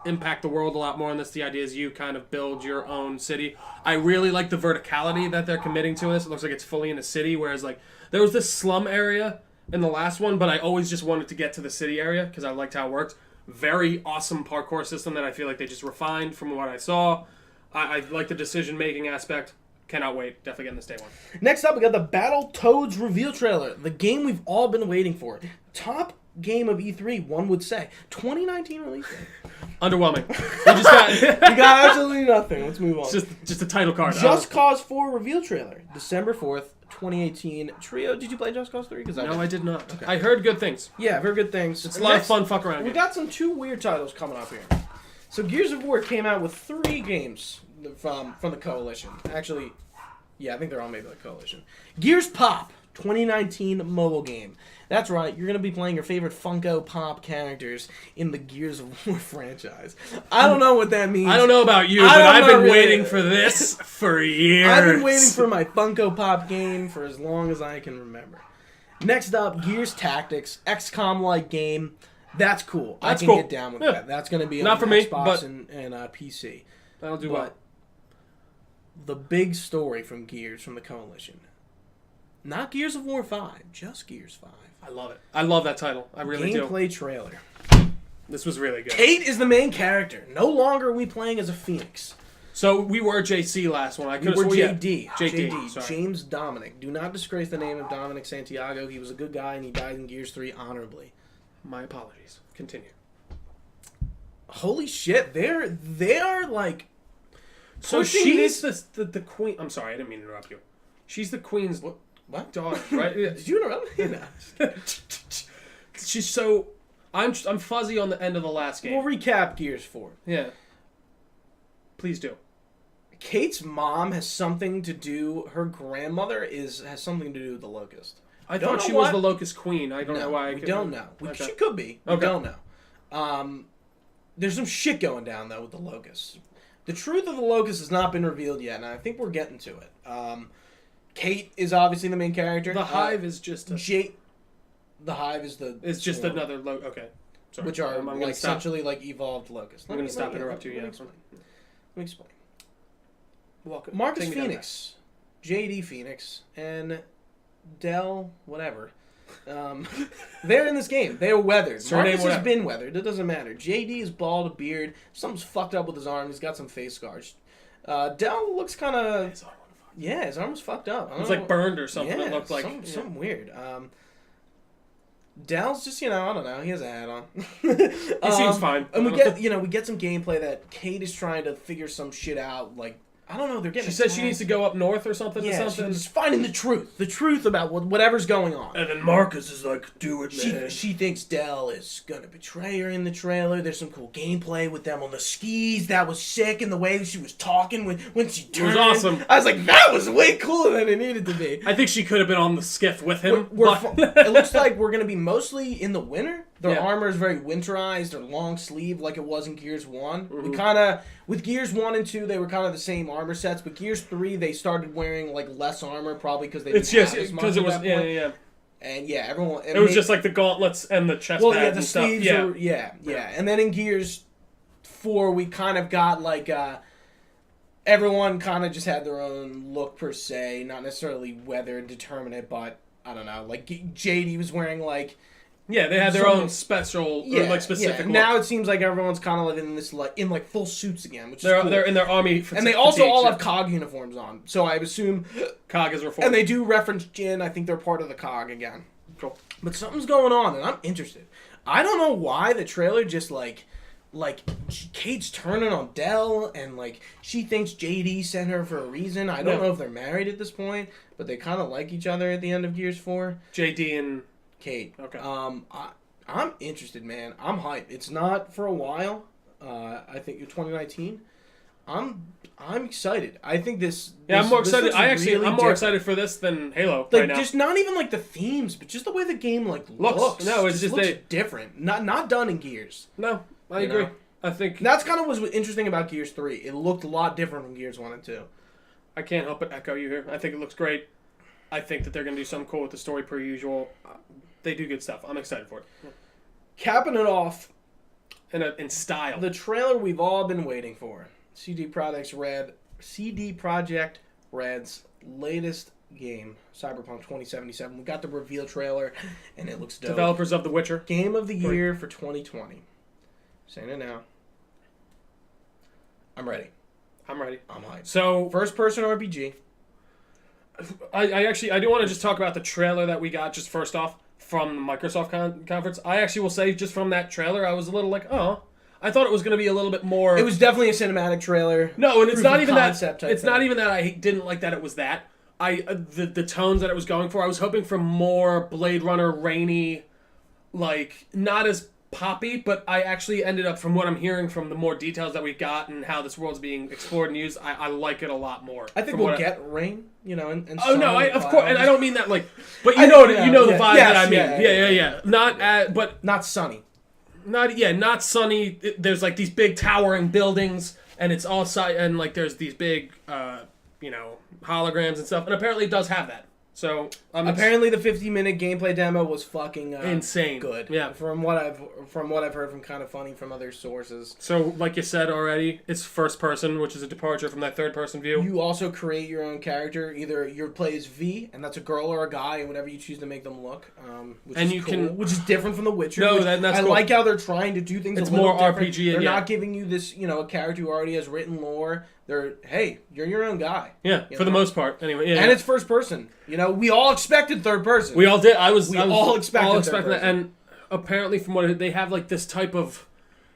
impact the world a lot more in this. The idea is you kind of build your own city. I really like the verticality that they're committing to this. It looks like it's fully in a city, whereas like there was this slum area in the last one, but I always just wanted to get to the city area because I liked how it worked. Very awesome parkour system that I feel like they just refined from what I saw. I like the decision-making aspect. Cannot wait. Definitely getting this day one. Next up, we got the Battletoads reveal trailer. The game we've all been waiting for. Top game of E3, one would say. 2019 release date. Underwhelming. We got absolutely nothing. Let's move on. It's just a title card. Just Cause 4 reveal trailer. December 4th, 2018. Trio, did you play Just Cause 3? No, I did not. Okay. I heard good things. Yeah, I've heard good things. It's a lot of fun fuck around. We got some 2 weird titles coming up here. So Gears of War came out with 3 games from the Coalition. Actually, yeah, I think they're all made by the Coalition. Gears Pop, 2019 mobile game. That's right, you're going to be playing your favorite Funko Pop characters in the Gears of War franchise. I don't know what that means. I don't know about you, but I've been waiting for this for years. I've been waiting for my Funko Pop game for as long as I can remember. Next up, Gears Tactics, XCOM-like game. That's cool. That's I can cool. get down with that. That's going to be not on for me, Xbox but and PC. That'll do well. The big story from Gears from the Coalition. Not Gears of War 5, just Gears 5. I love it. I love that title. I really do. Gameplay trailer. This was really good. Kate is the main character. No longer are we playing as a Phoenix. So we were JC last one. We were JD. JD. Sorry. James Dominic. Do not disgrace the name of Dominic Santiago. He was a good guy and he died in Gears 3 honorably. My apologies. Continue. Holy shit! They are like. So she's the queen. I'm sorry, I didn't mean to interrupt you. She's the queen's what? daughter, right? Did you interrupt me? No. She's so. I'm fuzzy on the end of the last game. We'll recap Gears 4. Yeah. Please do. Kate's mom has something to do. Her grandmother has something to do with the Locust. I thought she was the Locust Queen. I don't know why. We don't know. Okay. She could be. We don't know. There's some shit going down though with the Locust. The truth of the Locust has not been revealed yet, and I think we're getting to it. Kate is obviously the main character. The Hive is just the Hive is the. It's just another okay. Sorry. Which are like essentially like evolved locusts. I'm going to stop interrupting you. Let me explain. Welcome. Marcus Phoenix, JD Phoenix, and Del whatever. They're in this game. They are weathered. Marcus has been weathered. It doesn't matter. JD is bald, a beard. Something's fucked up with his arm. He's got some face scars. Del looks kind of. His arm was fucked up. It's like burned or something. Yeah, it looked like something weird. Del's just, I don't know. He has a hat on. He seems fine. And we get some gameplay that Kate is trying to figure some shit out. Like, I don't know. They're getting. She said she needs to go up north or something. Yeah, she's finding the truth about whatever's going on. And then Marcus is like, "Do it, man." She thinks Del is gonna betray her in the trailer. There's some cool gameplay with them on the skis. That was sick, and the way she was talking when she turned. It was awesome. I was like, that was way cooler than it needed to be. I think she could have been on the skiff with him. It looks like we're gonna be mostly in the winter. Their armor is very winterized or long sleeve like it was in Gears 1. Mm-hmm. We kind of, with Gears 1 and 2, they were kind of the same armor sets, but Gears 3, they started wearing like less armor, probably because they didn't have as much because it was, And everyone... It was just like the gauntlets and the chest pads and stuff. Sleeves and then in Gears 4, we kind of got like... everyone kind of just had their own look per se, not necessarily weather determinate, but I don't know. Like JD was wearing like... Yeah, they had their own special, or specific look. Now it seems like everyone's kind of like in this in full suits again, which is cool. They're in their army, and they also all have COG uniforms on. So I assume COG is reformed. And they do reference Jin. I think they're part of the COG again. Cool. But something's going on, and I'm interested. I don't know why the trailer just like Kate's turning on Del, and like she thinks JD sent her for a reason. I don't know if they're married at this point, but they kind of like each other at the end of Gears 4. JD and Kate. Okay. I'm interested, man. I'm hyped. It's not for a while. I think 2019. I'm excited. I think this. Yeah, I'm more excited. I'm more excited for this than Halo right now. Just not even like the themes, but just the way the game looks. No, it's just looks different. Not done in Gears. No, I agree. Know? I think that's kind of what's interesting about Gears 3. It looked a lot different from Gears 1 and 2. I can't help but echo you here. I think it looks great. I think that they're going to do something cool with the story per usual. They do good stuff. I'm excited for it. Capping it off, in style. The trailer we've all been waiting for. CD Projekt Red's latest game, Cyberpunk 2077. We got the reveal trailer, and it looks dope. Developers of The Witcher. Game of the year for 2020. Saying it now. I'm ready. I'm ready. I'm hyped. So, first-person RPG. I do want to just talk about the trailer that we got just first off from the Microsoft conference. I actually will say just from that trailer, I was a little like, oh, I thought it was going to be a little bit more. It was definitely a cinematic trailer. No, and it's not even that. It's thing. not even that I didn't like that it was that. The tones that it was going for, I was hoping for more Blade Runner rainy, like not as poppy, but I actually ended up, from what I'm hearing from the more details that we got and how this world's being explored and used, I like it a lot more. I think we'll get rain, and oh no, of course, and I don't mean that like, but the vibe that I mean. Yeah. But not sunny. Not sunny. There's like these big towering buildings, and it's all and like there's these big, holograms and stuff, and apparently it does have that. So apparently the 50-minute gameplay demo was fucking insane. Good. Yeah. From what I've heard from Kind of Funny from other sources. So like you said already, it's first person, which is a departure from that third person view. You also create your own character. Either your play is V, and that's a girl or a guy, and whatever you choose to make them look. Which is different from The Witcher. No, that's cool. I like how they're trying to do things. It's a little more different. RPG. They're not giving you this, a character who already has written lore. Hey, you're your own guy. Yeah, for the most part, anyway. Yeah, and it's first person. We all expected third person. We all did. I all expected third person. And apparently, from what they have, like this type of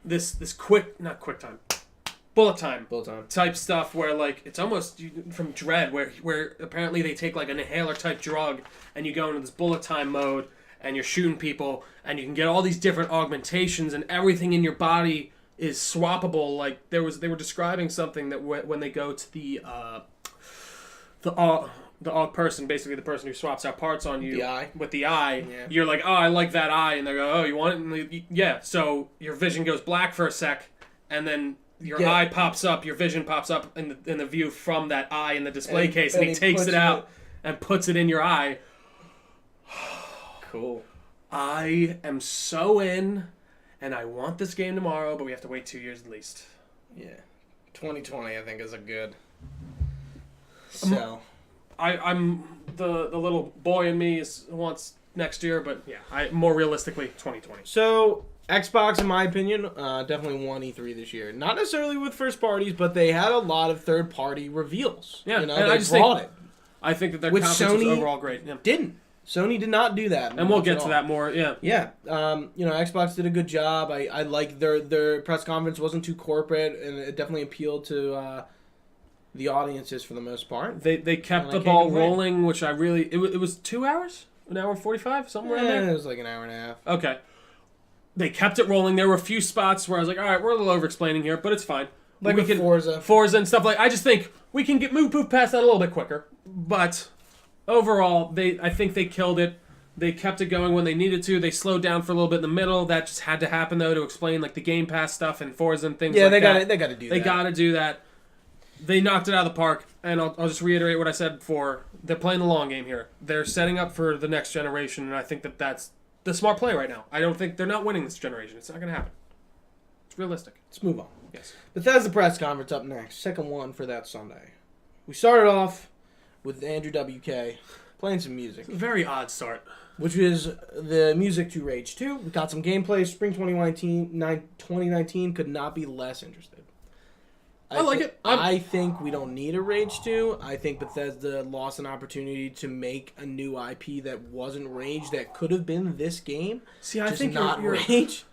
this bullet time type stuff, where like it's almost from Dread, where apparently they take like an inhaler type drug, and you go into this bullet time mode, and you're shooting people, and you can get all these different augmentations, and everything in your body is swappable. Like they were describing something that when they go to the aug person, basically the person who swaps out parts on you with the eye, you're like, oh, I like that eye, and they go, oh, you want it? And yeah, so your vision goes black for a sec, and then your eye pops up, your vision pops up in the view from that eye in the display case, and he takes it out and puts it in your eye. Cool. I am so in. And I want this game tomorrow, but we have to wait 2 years at least. Yeah. 2020, I think, is a good sell. I'm the little boy in me wants next year, but more realistically, 2020. So, Xbox, in my opinion, definitely won E3 this year. Not necessarily with first parties, but they had a lot of third-party reveels. Yeah, and I just brought it. I think that their Which conference was Sony overall great. Yeah. Didn't. Sony did not do that. And we'll get to that more, yeah. Yeah. Xbox did a good job. I like their press conference wasn't too corporate, and it definitely appealed to the audiences for the most part. They kept the ball rolling, which I really... It was 2 hours? An hour and 45? Somewhere around there? It was like an hour and a half. Okay. They kept it rolling. There were a few spots where I was like, all right, we're a little over-explaining here, but it's fine. Like with Forza and stuff. I just think we can move past that a little bit quicker. But... overall, I think they killed it. They kept it going when they needed to. They slowed down for a little bit in the middle. That just had to happen, though, to explain like the Game Pass stuff and Forza and things like that. Yeah, they got to do that. They got to do that. They knocked it out of the park, and I'll just reiterate what I said before. They're playing the long game here. They're setting up for the next generation, and I think that's the smart play right now. I don't think they're not winning this generation. It's not going to happen. It's realistic. Let's move on. Yes. Bethesda press conference up next. Second one for that Sunday. We started off with Andrew WK playing some music. Very odd start. Which is the music to Rage 2. We got some gameplay. Spring 2019 could not be less interested. I like it. I think we don't need a Rage 2. I think Bethesda lost an opportunity to make a new IP that wasn't Rage, that could have been this game. See, I think not Rage.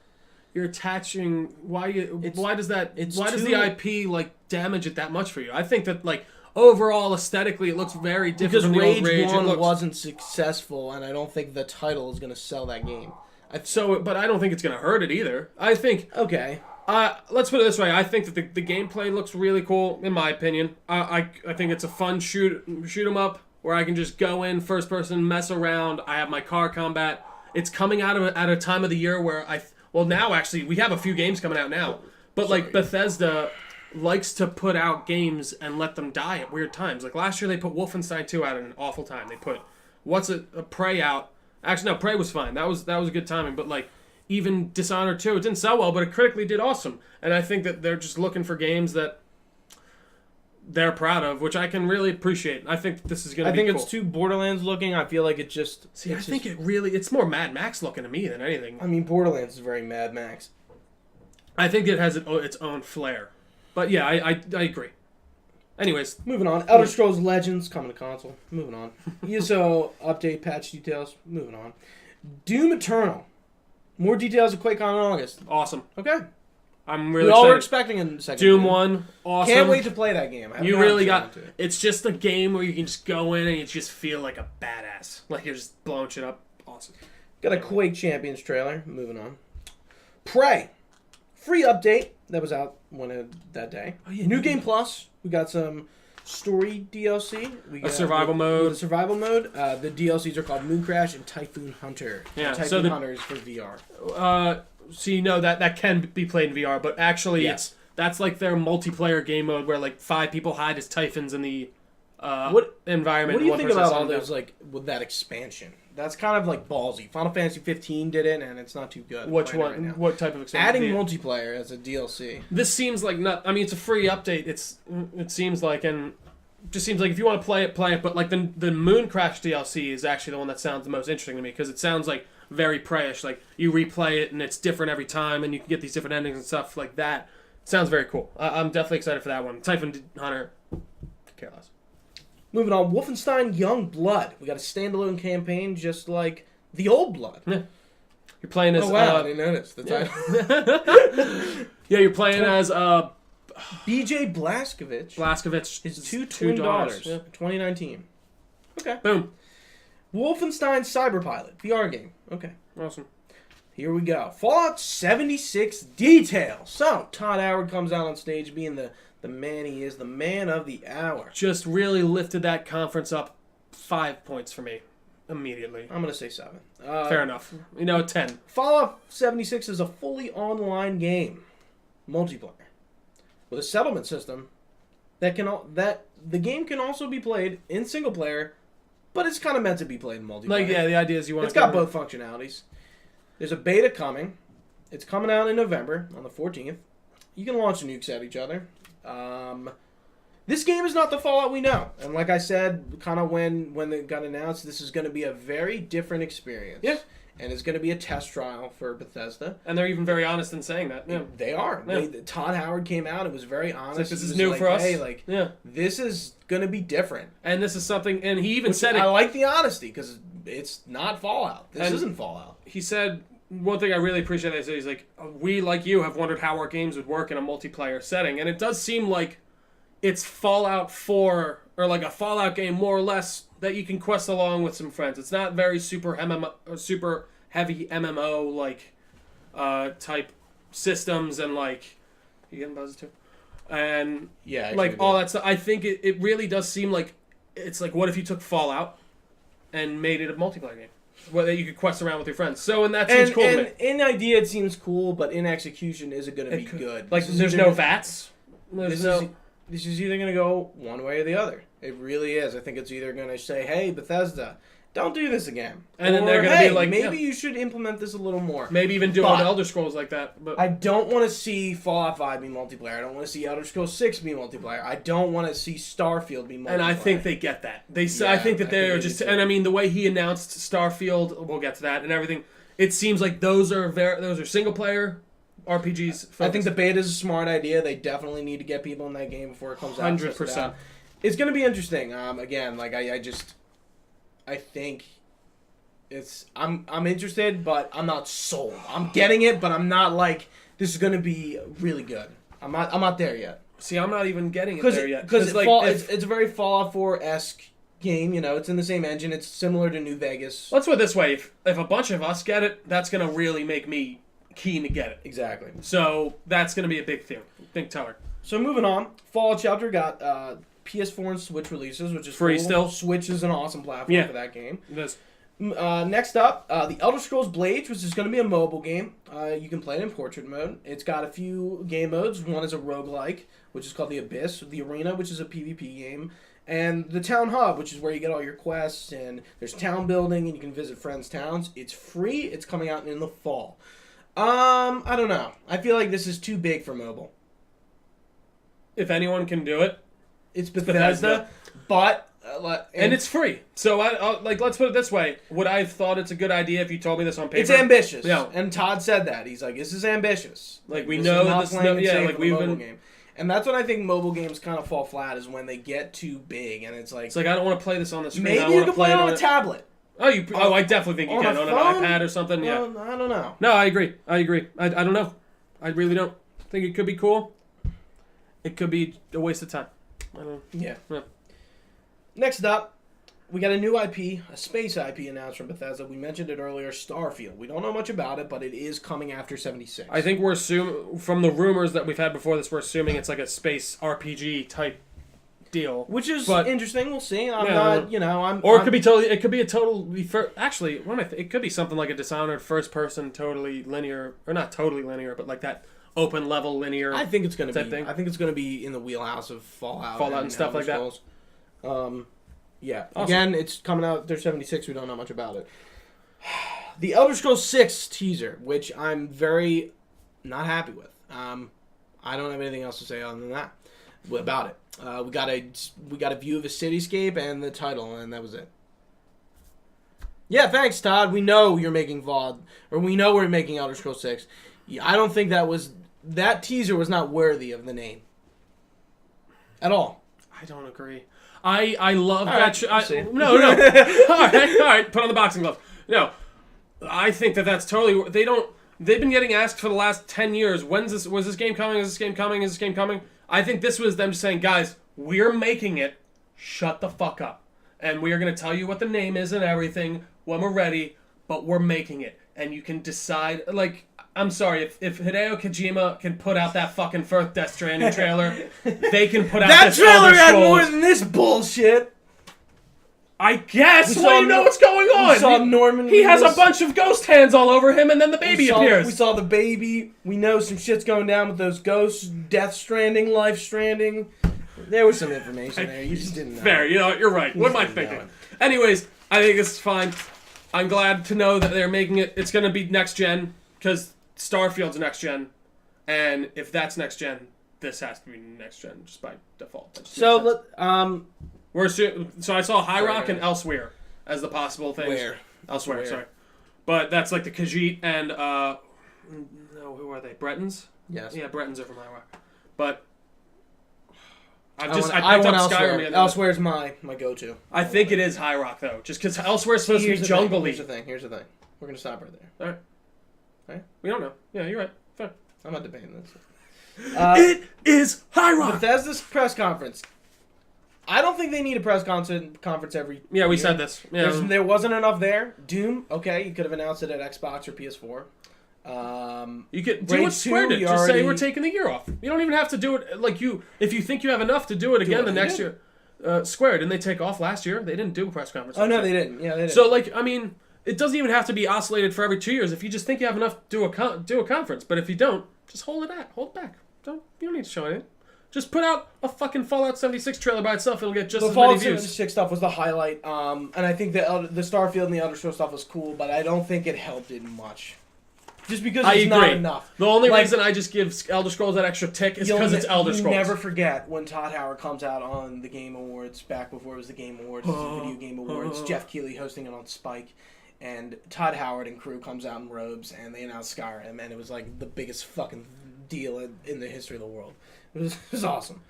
You're attaching... Why does the IP like damage it that much for you? I think that like... overall, aesthetically, it looks very different from the old Rage. 1 wasn't successful, and I don't think the title is going to sell that game. But I don't think it's going to hurt it either. I think... okay. Let's put it this way. I think that the gameplay looks really cool, in my opinion. I think it's a fun shoot 'em up, where I can just go in, first person, mess around. I have my car combat. It's coming out at a time of the year where now, actually, we have a few games coming out now. But, like, Bethesda... likes to put out games and let them die at weird times. Like last year, they put Wolfenstein 2 out at an awful time. They put a Prey out. Actually, no, Prey was fine. That was a good timing. But like even Dishonored 2, it didn't sell well, but it critically did awesome. And I think that they're just looking for games that they're proud of, which I can really appreciate. I think this is going to be cool. I think it's too Borderlands looking. I feel like it just... See, I think it's more Mad Max looking to me than anything. I mean, Borderlands is very Mad Max. I think it has its own flair. But yeah, I agree. Anyways. Moving on. Elder Scrolls Legends coming to console. Moving on. ESO update, patch details. Moving on. Doom Eternal. More details of QuakeCon in August. Awesome. Okay. I'm really we excited. all were expecting a second Doom 1, awesome. Can't wait to play that game. You really got... It's just a game where you can just go in and you just feel like a badass. Like you're just blowing shit up. Awesome. Got a Quake Champions trailer. Moving on. Prey. Free update. That was out that day. Oh, yeah, New Game Plus. We got some story DLC. We got survival mode. The survival mode. The DLCs are called Moon Crash and Typhoon Hunter. Yeah, Typhoon Hunter is for VR. So you know that can be played in VR, but actually that's like their multiplayer game mode where like 5 people hide as Typhons in the environment. What do you think about all those with that expansion? That's kind of like ballsy. Final Fantasy 15 did it, and it's not too good. Which one? Right, what type of expansion? Adding multiplayer as a DLC. This seems like not. I mean, it's a free update. It seems like, and just seems like if you want to play it, play it. But like the Moon Crash DLC is actually the one that sounds the most interesting to me because it sounds like very Prey-ish. Like you replay it and it's different every time, and you can get these different endings and stuff like that. It sounds very cool. I'm definitely excited for that one. Typhoon Hunter, care less. Moving on, Wolfenstein Young Blood. We got a standalone campaign just like the old Blood. Yeah. You're playing as... Oh, wow, I didn't notice the title. Yeah, you're playing as... BJ Blazkowicz. His two twin daughters. Yeah. 2019. Okay. Boom. Wolfenstein Cyberpilot. VR game. Okay. Awesome. Here we go. Fallout 76 details. So, Todd Howard comes out on stage being the man he is, the man of the hour. Just really lifted that conference up 5 points for me immediately. I'm going to say 7. Fair enough. 10. Fallout 76 is a fully online game, multiplayer, with a settlement system that the game can also be played in single player, but it's kind of meant to be played in multiplayer. Like, yeah, the idea is you want It's got both functionalities. There's a beta coming. It's coming out in November on the 14th. You can launch nukes at each other. This game is not the Fallout we know. And like I said, kind of when it got announced, this is going to be a very different experience. Yeah. And it's going to be a test trial for Bethesda. And they're even very honest in saying that. Yeah. They are. Yeah. Todd Howard came out and was very honest. Like, this is new for us. Hey, this is going to be different. And this is something, and he even said it. I like the honesty because it's not Fallout. This isn't Fallout. He said, one thing I really appreciate is he's like, we, like you, have wondered how our games would work in a multiplayer setting. And it does seem like it's Fallout 4, or like a Fallout game more or less, that you can quest along with some friends. It's not very super heavy MMO like type systems and like you getting buzzed too, and yeah, like all that stuff. I think it really does seem like it's like, what if you took Fallout and made it a multiplayer game where you could quest around with your friends? So and that seems cool to me. In idea it seems cool, but in execution is it going to be good? Like there's no VATS. This is either going to go one way or the other. It really is. I think it's either going to say, hey, Bethesda, don't do this again. And then they're going to be like, maybe you should implement this a little more. Maybe even do on Elder Scrolls like that. But I don't want to see Fallout 5 be multiplayer. I don't want to see Elder Scrolls 6 be multiplayer. I don't want to see Starfield be multiplayer. And I think they get that. I think that they're just... And I mean, the way he announced Starfield, we'll get to that and everything, it seems like those are single-player RPGs. Focused. I think the beta is a smart idea. They definitely need to get people in that game before it comes out. 100%. It's going to be interesting. Again, like I think it's I'm interested, but I'm not sold. I'm getting it, but I'm not like this is going to be really good. I'm not there yet. See, I'm not even getting it there yet. Because it's a very Fallout 4-esque game. It's in the same engine. It's similar to New Vegas. Let's put it this way: if a bunch of us get it, that's going to really make me keen to get it. Exactly. So that's going to be a big thing. Big teller. So moving on, Fallout Shelter got PS4 and Switch releases, which is free cool. Still. Switch is an awesome platform for that game. It is. Next up, the Elder Scrolls Blades, which is going to be a mobile game. You can play it in portrait mode. It's got a few game modes. One is a roguelike, which is called the Abyss. The Arena, which is a PvP game. And the Town Hub, which is where you get all your quests. And there's town building, and you can visit friends' towns. It's free. It's coming out in the fall. I don't know. I feel like this is too big for mobile. If anyone can do it, It's Bethesda. But and it's free. So let's put it this way: would I have thought it's a good idea if you told me this on paper? It's ambitious. Yeah. And Todd said that. He's like, this is ambitious. Like we this know is not that this. playing it Yeah, safe like for we've the mobile been. game. And that's when I think mobile games kind of fall flat, is when they get too big, and it's like It's like I don't want to play this on the screen. maybe I you want can to play play it on a tablet. Oh, I definitely think you on can a on phone? an iPad or something. Yeah. Well, I don't know. No, I agree. I don't know. I really don't think it could be cool. It could be a waste of time. I don't know. Yeah. Yeah. Next up, we got a new IP, a space IP announced from Bethesda. We mentioned it earlier, Starfield. We don't know much about it, but it is coming after 76. I think we're assuming, from the rumors that we've had before this, we're assuming it's like a space RPG type deal. Which is But- interesting. We'll see. I'm Yeah, not, you know, I'm... Or it I'm- could be totally. It could be a totally. Actually, it could be something like a Dishonored first-person, totally linear, or not totally linear, but like that open level linear. I think it's going to type be... thing. I think it's going to be in the wheelhouse of Fallout And stuff Elder like that. Scrolls. Yeah. Awesome. Again, it's coming out. There's 76. We don't know much about it. The Elder Scrolls 6 teaser, which I'm very not happy with. I don't have anything else to say other than that about it. We got a view of a cityscape and the title, and that was it. Yeah, thanks, Todd. We know you're making VOD, or we know we're making Elder Scrolls 6. Yeah, I don't think that teaser was not worthy of the name at all. I don't agree. I love All that. right, No. all right. Put on the boxing gloves. No, I think that's totally. They've been getting asked for the last 10 years. Was this game coming? Is this game coming? Is this game coming? I think this was them just saying, guys, we're making it. Shut the fuck up, and we are going to tell you what the name is and everything when we're ready. But we're making it, and you can decide. Like, I'm sorry, if Hideo Kojima can put out that fucking first Death Stranding trailer, they can put out That this trailer Elder had Scrolls. more than this bullshit. I guess. We What do saw you know Nor- what's going on? We saw Norman. He has a Reedus. bunch of ghost hands all over him, and then the baby appears. We saw the baby. We know some shit's going down with those ghosts. Death Stranding, Life Stranding. There was some information there. You just didn't know. Fair, you're right. What am I just didn't thinking? know Anyways, I think this is fine. I'm glad to know that they're making it. It's going to be next gen, because Starfield's next gen, and if that's next gen, this has to be next gen just by default. That just makes sense. So I saw High Rock and Elsewhere as the possible things. Elsewhere, sorry. But that's like the Khajiit and no, who are they? Bretons? Yes. Yeah, Bretons are from High Rock. But I I picked want up Skyrim Elsewhere. again. Elsewhere's my go-to. I think it is High Rock though, just because Elsewhere is supposed to be Here's the thing, jungle-y. Here's the thing. We're gonna stop right there. All right. We don't know. Yeah, you're right. Fair. I'm not debating this. It is High Rock. Bethesda's press conference. I don't think they need a press conference every. Yeah, we year. said this. Yeah. There wasn't enough there. Doom, okay, you could have announced it at Xbox or PS4. You could do Raid what Square 2, did. you Just say already- we're taking the year off. You don't even have to do it like you. If you think you have enough to do it again what the they next did. year. Square, didn't they take off last year? They didn't do a press conference. Oh no, they didn't. Yeah, they didn't. So like, I mean, it doesn't even have to be oscillated for every 2 years. If you just think you have enough, do a conference. But if you don't, just hold it back. You don't need to show anything. Just put out a fucking Fallout 76 trailer by itself. It'll get just the as many Fallout views. 76 stuff was the highlight, and I think the Starfield and the Elder Scrolls stuff was cool, but I don't think it helped it much. Just because I it's agree. not enough. The only Like, reason I just give Elder Scrolls that extra tick is because it's Elder Scrolls. You never forget when Todd Howard comes out on the Game Awards, back before it was the Game Awards, it was the Video Game Awards, Jeff Keighley hosting it on Spike, and Todd Howard and crew comes out in robes, and they announce Skyrim, and it was like the biggest fucking deal in the history of the world. It was awesome.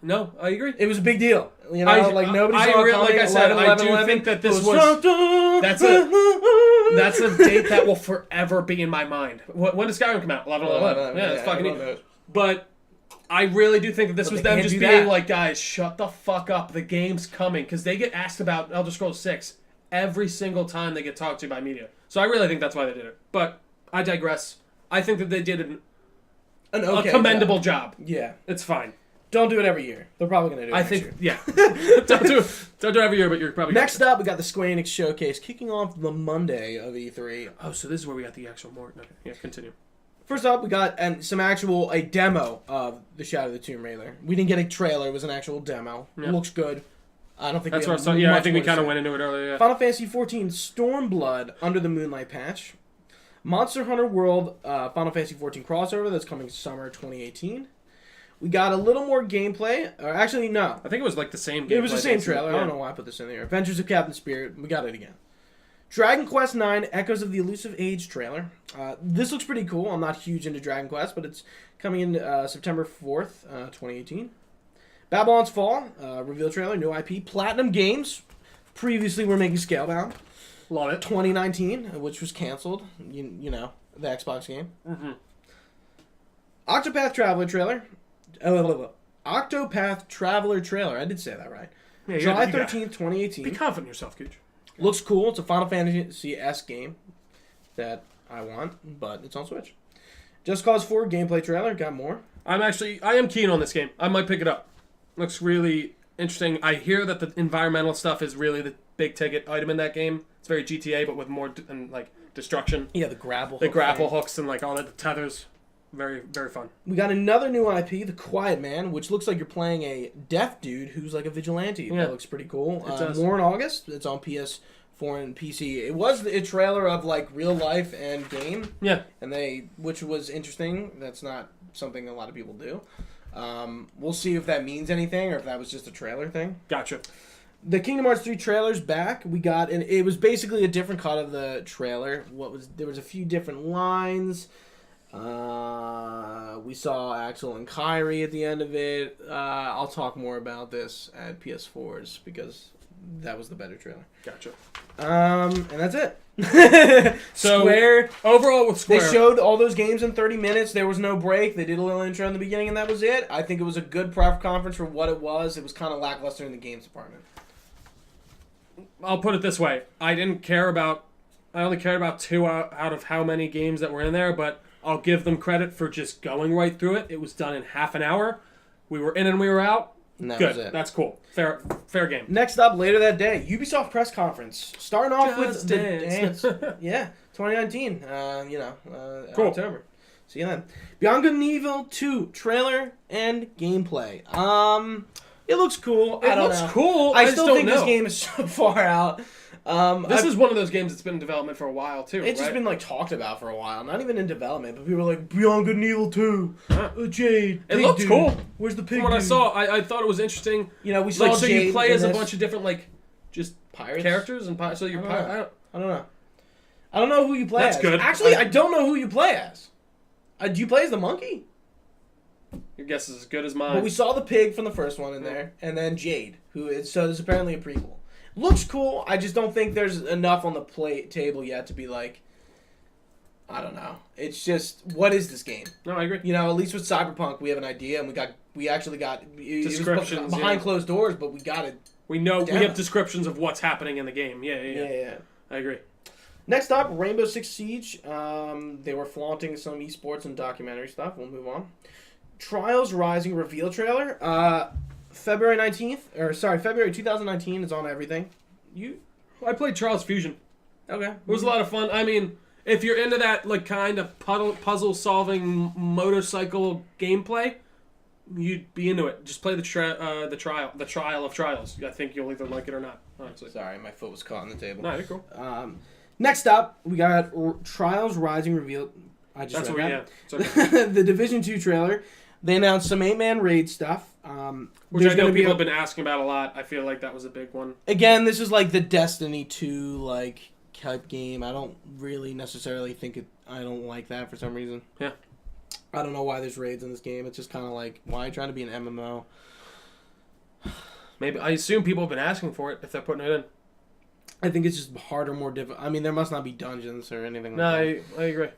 No, I agree. It was a big deal. You know, nobody saw it coming. Like I said, 11, I 11, do 11. think that this It was... That's a date that will forever be in my mind. When does Skyrim come out? 11/11. Yeah, it's fucking... everyone knows. But I really do think that this But was they them can't just do being that. like, guys, shut the fuck up. The game's coming. Because they get asked about Elder Scrolls 6 every single time they get talked to by media. So I really think that's why they did it. But I digress. I think that they did a commendable job. Yeah. It's fine. Don't do it every year. They're probably going to do it next year. Yeah. don't do it every year, but you're probably Next up, we got the Square Enix Showcase kicking off the Monday of E3. Oh, so this is where we got the actual more. Okay, yeah, continue. First up, we got a demo of the Shadow of the Tomb Raider. We didn't get a trailer; it was an actual demo. Yeah. It looks good. I don't think That's we what I have saw. Yeah, I much think we more to kind of say. went into it earlier. Yeah. Final Fantasy XIV Stormblood Under the Moonlight patch. Monster Hunter World Final Fantasy 14 crossover that's coming summer 2018. We got a little more gameplay. Or actually, no. I think it was like the same gameplay. It was the same trailer. Yeah. I don't know why I put this in there. Adventures of Captain Spirit. We got it again. Dragon Quest IX Echoes of the Elusive Age trailer. This looks pretty cool. I'm not huge into Dragon Quest, but it's coming in September 4th, 2018. Babylon's Fall, reveal trailer, new IP. Platinum Games, previously were making Scalebound. Love it. 2019, which was canceled. You know, the Xbox game. Mm-hmm. Octopath Traveler trailer. Octopath Traveler trailer. I did say that right. Yeah, July 13th, 2018. Be confident in yourself, Gooch. Looks cool. It's a Final Fantasy-esque game that I want, but it's on Switch. Just Cause 4 gameplay trailer. Got more. I am keen on this game. I might pick it up. Looks really interesting. I hear that the environmental stuff is really the big ticket item in that game. It's very GTA, but with more destruction. Yeah, the grapple hooks and like all that, the tethers. Very, very fun. We got another new IP, The Quiet Man, which looks like you're playing a deaf dude who's like a vigilante. Yeah. That looks pretty cool. It does. More in August. It's on PS4 and PC. It was a trailer of like real life and game. Yeah. Which was interesting. That's not something a lot of people do. We'll see if that means anything or if that was just a trailer thing. Gotcha. The Kingdom Hearts 3 trailer's back. We got, and it was basically a different cut of the trailer. There was a few different lines. We saw Axel and Kyrie at the end of it. I'll talk more about this at PS4s because that was the better trailer. Gotcha. And that's it. So Square. Overall with Square, They showed all those games in 30 minutes. There was no break. They did a little intro in the beginning, and that was it. I think it was a good press conference for what it was. It was kind of lackluster in the games department. I'll put it this way: I only cared about 2 out of how many games that were in there, but I'll give them credit for just going right through it. It was done in half an hour. We were in and we were out. And that Good. was it. That's cool. Fair game. Next up, later that day, Ubisoft press conference. Starting off Just with the Dance. dance. Yeah, 2019. Cool. October. See you then. Beyond Good and Evil 2 trailer and gameplay. It looks cool. It looks cool. I just still don't think know. this game is so far out. This is one of those games that's been in development for a while too. It's just right? been like talked about for a while. Not even in development, but people are like Beyond Good and Evil 2. Jade. It pig looks dude. cool. Where's the pig? From what I dude? saw, I thought it was interesting. You know, we saw so Jade you play in as a this. bunch of different just Pirates characters and so you're I don't know. I don't know who you play That's as. good. Actually, I don't know who you play as. Do you play as the monkey? Your guess is as good as mine. Well, we saw the pig from the first one in there, and then Jade, so there's apparently a prequel. Looks cool. I just don't think there's enough on the table yet to be like, I don't know. It's just, what is this game? No, I agree. You know, at least with Cyberpunk, we have an idea, and we actually got Descriptions, behind yeah. closed doors, but we got it. We know Damn. We have descriptions of what's happening in the game. Yeah. I agree. Next up, Rainbow Six Siege. They were flaunting some esports and documentary stuff. We'll move on. Trials Rising reveal trailer. February 2019 is on everything. I played Trials Fusion. Okay. It was a lot of fun. I mean, if you're into that like kind of puzzle solving motorcycle gameplay, you'd be into it. Just play the trial of Trials. I think you'll either like it or not. Honestly. Sorry, my foot was caught on the table. No, you're cool. Next up, we got Trials Rising reveal. I just read that. It's okay. The Division 2 trailer. They announced some 8-man raid stuff. Which I know people have been asking about a lot. I feel like that was a big one. Again, this is like the Destiny 2 like type game. I don't really necessarily think I don't like that for some reason. Yeah. I don't know why there's raids in this game. It's just kind of like, why are you trying to be an MMO? Maybe. I assume people have been asking for it if they're putting it in. I think it's just harder, more difficult. I mean, there must not be dungeons or anything like that. I agree.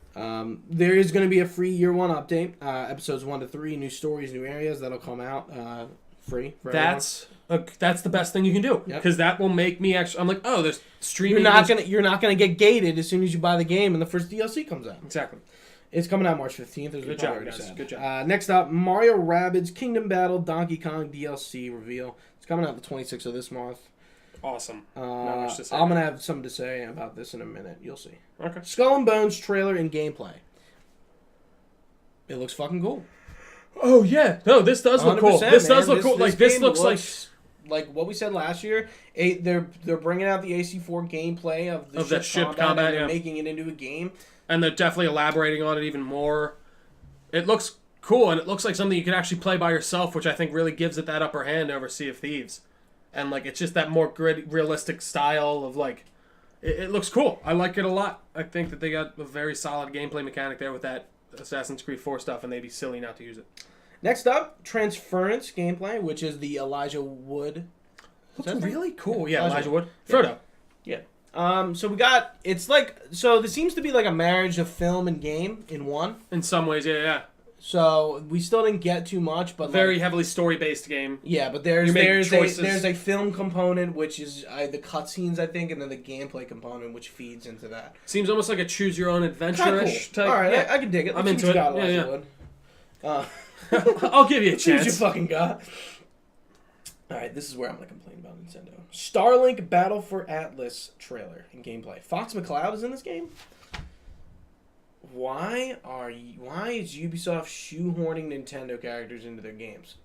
There is going to be a free year 1 update. Episodes 1 to 3, new stories, new areas. That'll come out free for That's the best thing you can do. Because that will make me actually... I'm like, oh, there's streaming... You're not gonna get gated as soon as you buy the game and the first DLC comes out. Exactly. It's coming out March 15th. Good job, guys. Good job. Next up, Mario Rabbids Kingdom Battle Donkey Kong DLC reveal. It's coming out the 26th of this month. Awesome. Not much to say. I'm going to have something to say about this in a minute. You'll see. Okay. Skull and Bones trailer and gameplay. It looks fucking cool. Oh, yeah. No, this does look cool. This does look cool. Like, this looks like what we said last year. They're bringing out the AC4 gameplay of the ship combat. And they're making it into a game. and they're definitely elaborating on it even more. It looks cool, and it looks like something you can actually play by yourself, which I think really gives it that upper hand over Sea of Thieves. And like it's just that more gritty, realistic style of like, it looks cool. I like it a lot. I think that they got a very solid gameplay mechanic there with that Assassin's Creed 4 stuff, and they'd be silly not to use it. Next up, Transference gameplay, which is the Elijah Wood. Looks really cool. Yeah, Elijah Elijah Wood. Frodo. Yeah. So we got, it's like, so this seems to be like a marriage of film and game in one. In some ways, yeah. So we still didn't get too much, but very heavily story-based game. Yeah, but there's a film component, which is the cutscenes, I think, and then the gameplay component, which feeds into that. Seems almost like a choose-your-own-adventure-ish type. All right, yeah. I can dig it. I'm into it. Yeah. I'll give you a chance. You fucking got. All right, this is where I'm gonna complain about Nintendo. Starlink Battle for Atlas trailer and gameplay. Fox McCloud is in this game. Why is Ubisoft shoehorning Nintendo characters into their games?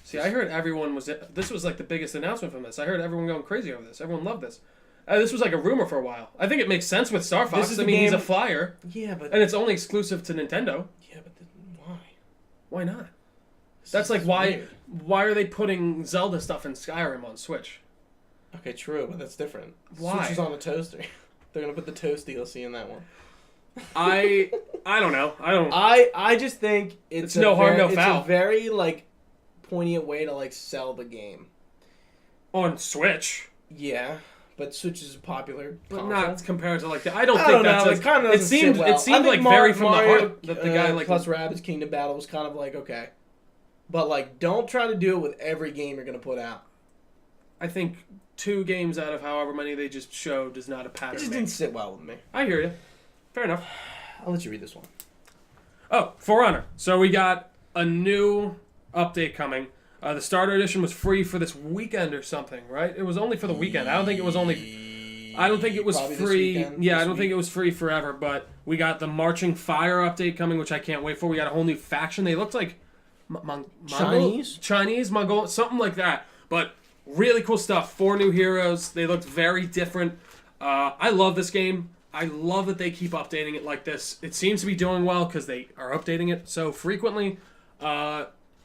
See, I heard everyone was. This was like the biggest announcement from this. I heard everyone going crazy over this. Everyone loved this. This was like a rumor for a while. I think it makes sense with Star Fox. I mean, he's a flyer. Yeah, but and it's only exclusive to Nintendo. Yeah, but why? Why not? That's like why. Weird. Why are they putting Zelda stuff in Skyrim on Switch? Okay, true, but that's different. Why? Switch is on a toaster. They're gonna put the Toast DLC in that one. I don't know. I just think it's no harm, no foul. It's a very like poignant way to like sell the game on Switch. Yeah, but Switch is popular, but console. Not compared to like. I don't think that's. It kind of. It seemed like very from Mario, the heart that the guy like plus Rabbids Kingdom Battle was kind of like okay, but like don't try to do it with every game you're gonna put out. I think 2 games out of however many they just showed is not a pattern. It just didn't sit well with me. I hear you. Fair enough. I'll let you read this one. Oh, For Honor. So we got a new update coming. The starter edition was free for this weekend or something, right? It was only for the weekend. I don't think it was free. Yeah, I don't think it was free forever, but we got the Marching Fire update coming, which I can't wait for. We got a whole new faction. They looked like Chinese, Mongol, something like that. But really cool stuff. 4 new heroes. They looked very different. I love this game. I love that they keep updating it like this. It seems to be doing well because they are updating it so frequently.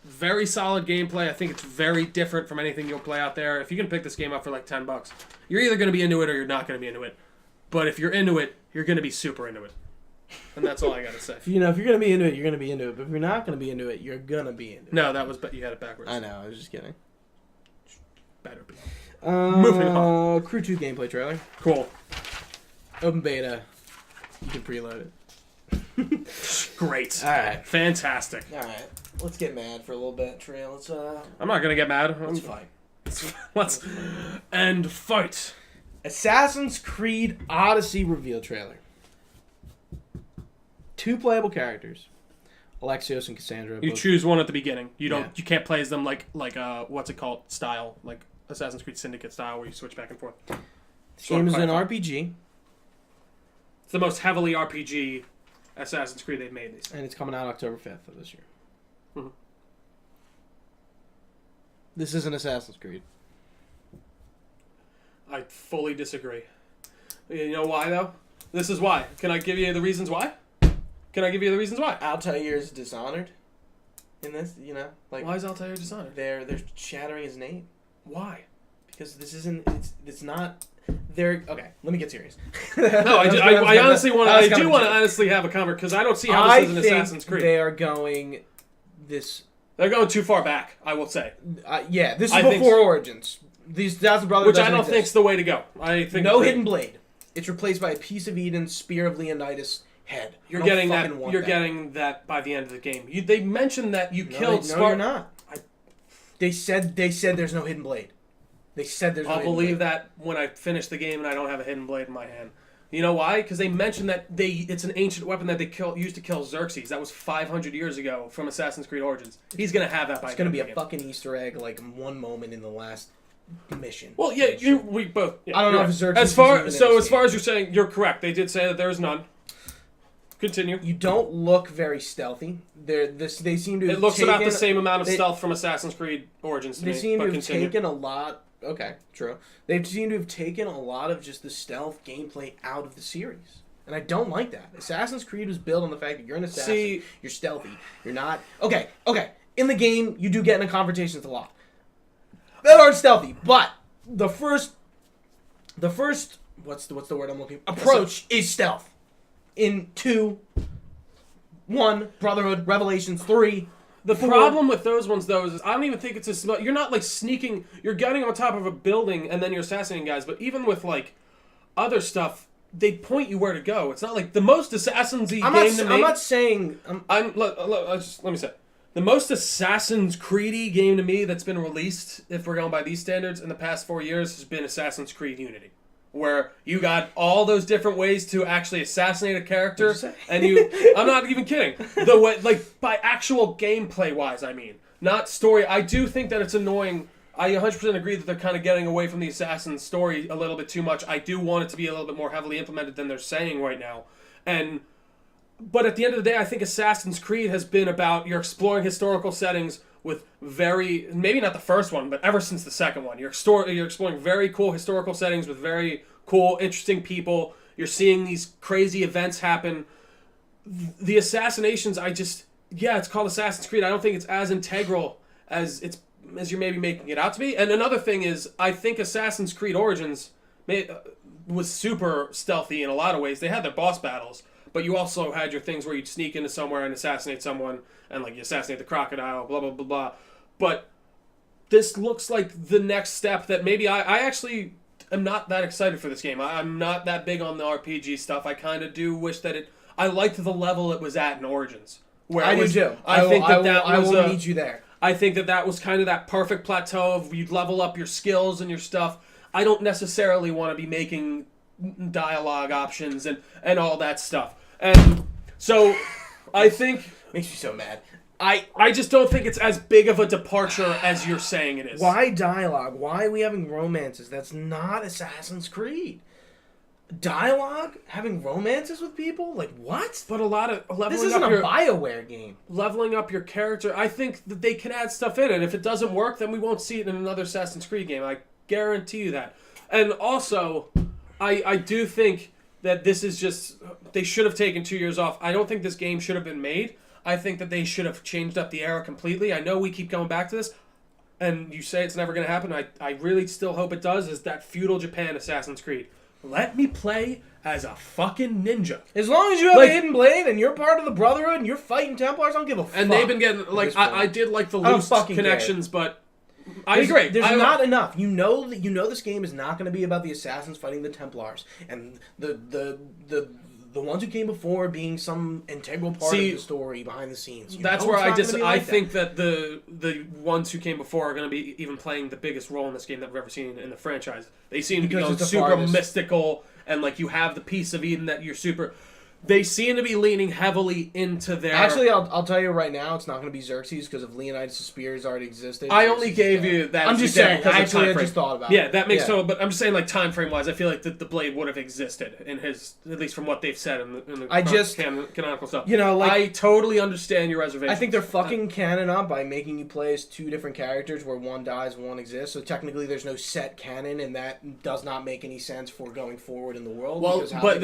Very solid gameplay. I think it's very different from anything you'll play out there. If you can pick this game up for like $10, you're either going to be into it or you're not going to be into it. But if you're into it, you're going to be super into it. And that's all I got to say. If you're going to be into it, you're going to be into it. But if you're not going to be into it, you're going to be into it. No, you had it backwards. I know. I was just kidding. Better be. Moving on. Crew 2 gameplay trailer. Cool. Open beta. You can preload it. Great. All right. Fantastic. All right. Let's get mad for a little bit, Trey. I'm not gonna get mad. Let's fight. Let's end fight. Assassin's Creed Odyssey reveal trailer. 2 playable characters, Alexios and Cassandra. You choose one at the beginning. You don't. Yeah. You can't play as them like what's it called style, like Assassin's Creed Syndicate style, where you switch back and forth. This game is an RPG. It's the most heavily RPG Assassin's Creed they've made. And it's coming out October 5th of this year. Mm-hmm. This isn't Assassin's Creed. I fully disagree. You know why, though? This is why. Can I give you the reasons why? Altair is dishonored in this, you know? Like, why is Altair dishonored? They're shattering his name. Why? Because this isn't... It's not... They're... Okay, let me get serious. No, I honestly want to... I do want to honestly have a conversation, because I don't see how this is an Assassin's Creed. They are going... They're going too far back, I will say. Yeah, this is before Origins. These Thousand Brothers, which I don't think's the way to go. I think no hidden blade. It's replaced by a piece of Eden, Spear of Leonidas, head. You're getting that by the end of the game. They mentioned that you killed Spartan. No, you're not. They said there's no hidden blade. They said there's no hidden blade. I'll believe that when I finish the game and I don't have a hidden blade in my hand. You know why? Because they mentioned that it's an ancient weapon that they used to kill Xerxes. That was 500 years ago from Assassin's Creed Origins. He's going to have that by the end of the game. It's going to be a fucking Easter egg, like one moment in the last mission. Well, yeah, we both... Yeah, I don't know if Xerxes as far as you're saying, you're correct. They did say that there's none. Continue. You don't look very stealthy. They seem to have It looks about the same amount of stealth from Assassin's Creed Origins to me. They seem to have taken a lot... Okay, true. They seem to have taken a lot of just the stealth gameplay out of the series. And I don't like that. Assassin's Creed was built on the fact that you're an assassin, you're stealthy, you're not... Okay. In the game, you do get into confrontations a lot. That aren't stealthy, but the first... What's the word I'm looking for? Approach is stealth. In 2, 1, Brotherhood, Revelations, 3... The problem with those ones, though, is I don't even think it's as... You're not, like, sneaking... You're getting on top of a building, and then you're assassinating guys. But even with, like, other stuff, they point you where to go. It's not like the most Assassin's-y game to me... I'm not saying... Let me say. The most Assassin's Creed-y game to me that's been released, if we're going by these standards, in the past 4 years, has been Assassin's Creed Unity. Where you got all those different ways to actually assassinate a character, and I'm not even kidding. The way, like, by actual gameplay wise, I mean, not story. I do think that it's annoying. I 100% agree that they're kind of getting away from the assassin story a little bit too much. I do want it to be a little bit more heavily implemented than they're saying right now. But at the end of the day, I think Assassin's Creed has been about you're exploring historical settings with maybe not the first one, but ever since the second one. You're exploring very cool historical settings with very cool, interesting people. You're seeing these crazy events happen. The assassinations, it's called Assassin's Creed. I don't think it's as integral as you're maybe making it out to be. And another thing is, I think Assassin's Creed Origins was super stealthy in a lot of ways. They had their boss battles, but you also had your things where you'd sneak into somewhere and assassinate someone, and like you assassinate the crocodile, blah, blah, blah, blah. But this looks like the next step that maybe I actually am not that excited for this game. I'm not that big on the RPG stuff. I kind of do wish that I liked the level it was at in Origins. Where I do too. I will meet you there. I think that was kind of that perfect plateau of you'd level up your skills and your stuff. I don't necessarily want to be making dialogue options and all that stuff. And so I think... Makes me so mad. I just don't think it's as big of a departure as you're saying it is. Why dialogue? Why are we having romances? That's not Assassin's Creed. Dialogue? Having romances with people? Like, what? But a lot of leveling This isn't up a BioWare game. Leveling up your character, I think that they can add stuff in it. If it doesn't work, then we won't see it in another Assassin's Creed game. I guarantee you that. And also, I do think that this is just... They should have taken 2 years off. I don't think this game should have been made. I think that they should have changed up the era completely. I know we keep going back to this, and you say it's never going to happen. I really still hope it does, is that feudal Japan Assassin's Creed. Let me play as a fucking ninja. As long as you have a hidden blade and you're part of the Brotherhood and you're fighting Templars, I don't give a fuck. And they've been getting, like, I did like the loose connections, but I agree. There's not enough. You know this game is not going to be about the assassins fighting the Templars and the ones who came before being some integral part of the story behind the scenes. That's where I think that the ones who came before are going to be even playing the biggest role in this game that we've ever seen in the franchise. They seem to be going super mystical, and like you have the piece of Eden that you're super... They seem to be leaning heavily into their... Actually, I'll tell you right now, it's not going to be Xerxes because if Leonidas' spears already existed... I only gave you that... I'm just saying, actually, I just thought about it. Yeah, that makes total... But I'm just saying, like, time frame-wise, I feel like the blade would have existed in his... At least from what they've said in the canonical stuff. You know, like... I totally understand your reservation. I think they're fucking canon up by making you play as two different characters where one dies and one exists. So technically there's no set canon, and that does not make any sense for going forward in the world. Well, but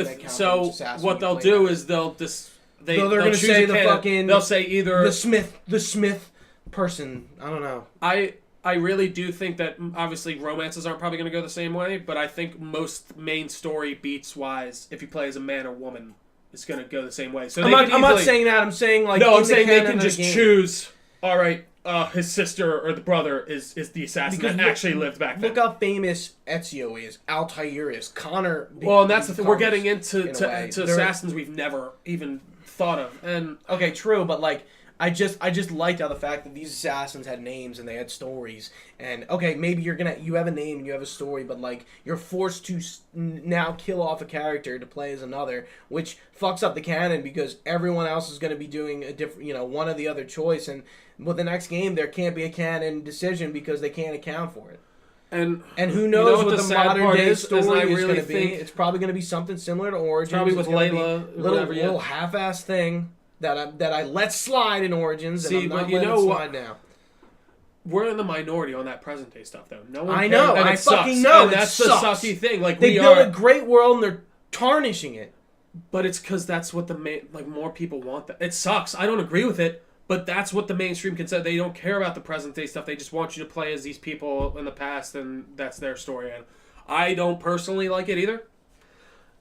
what they'll do is they're going to say they'll say either the Smith person. I don't know. I really do think that obviously romances aren't probably going to go the same way, but I think most main story beats wise, if you play as a man or woman, it's going to go the same way. So I'm not saying that. I'm saying like I'm saying they can just choose. All right, his sister or the brother is the assassin that actually lived back then. Look how famous Ezio is, Altair is, Connor. Well, and that's the thing. We're getting into assassins we've never even thought of. And okay, true, but like I just liked how the fact that these assassins had names and they had stories. And okay, maybe you have a name and you have a story, but like you're forced to now kill off a character to play as another, which fucks up the canon because everyone else is going to be doing a different, one or the other choice. And with the next game, there can't be a canon decision because they can't account for it. And who knows what the modern day story is going to be? It's probably going to be something similar to Origins. Probably with Layla, little half-ass thing that I let slide in Origins, and I'm not letting it slide now. We're in the minority on that present day stuff, though. No one I cares, know, and I it sucks. fucking know. And that's the sucky thing. Like they built a great world and they're tarnishing it. But it's because that's what more people want. That it sucks. I don't agree with it, but that's what the mainstream can say. They don't care about the present day stuff. They just want you to play as these people in the past, and that's their story. And I don't personally like it either.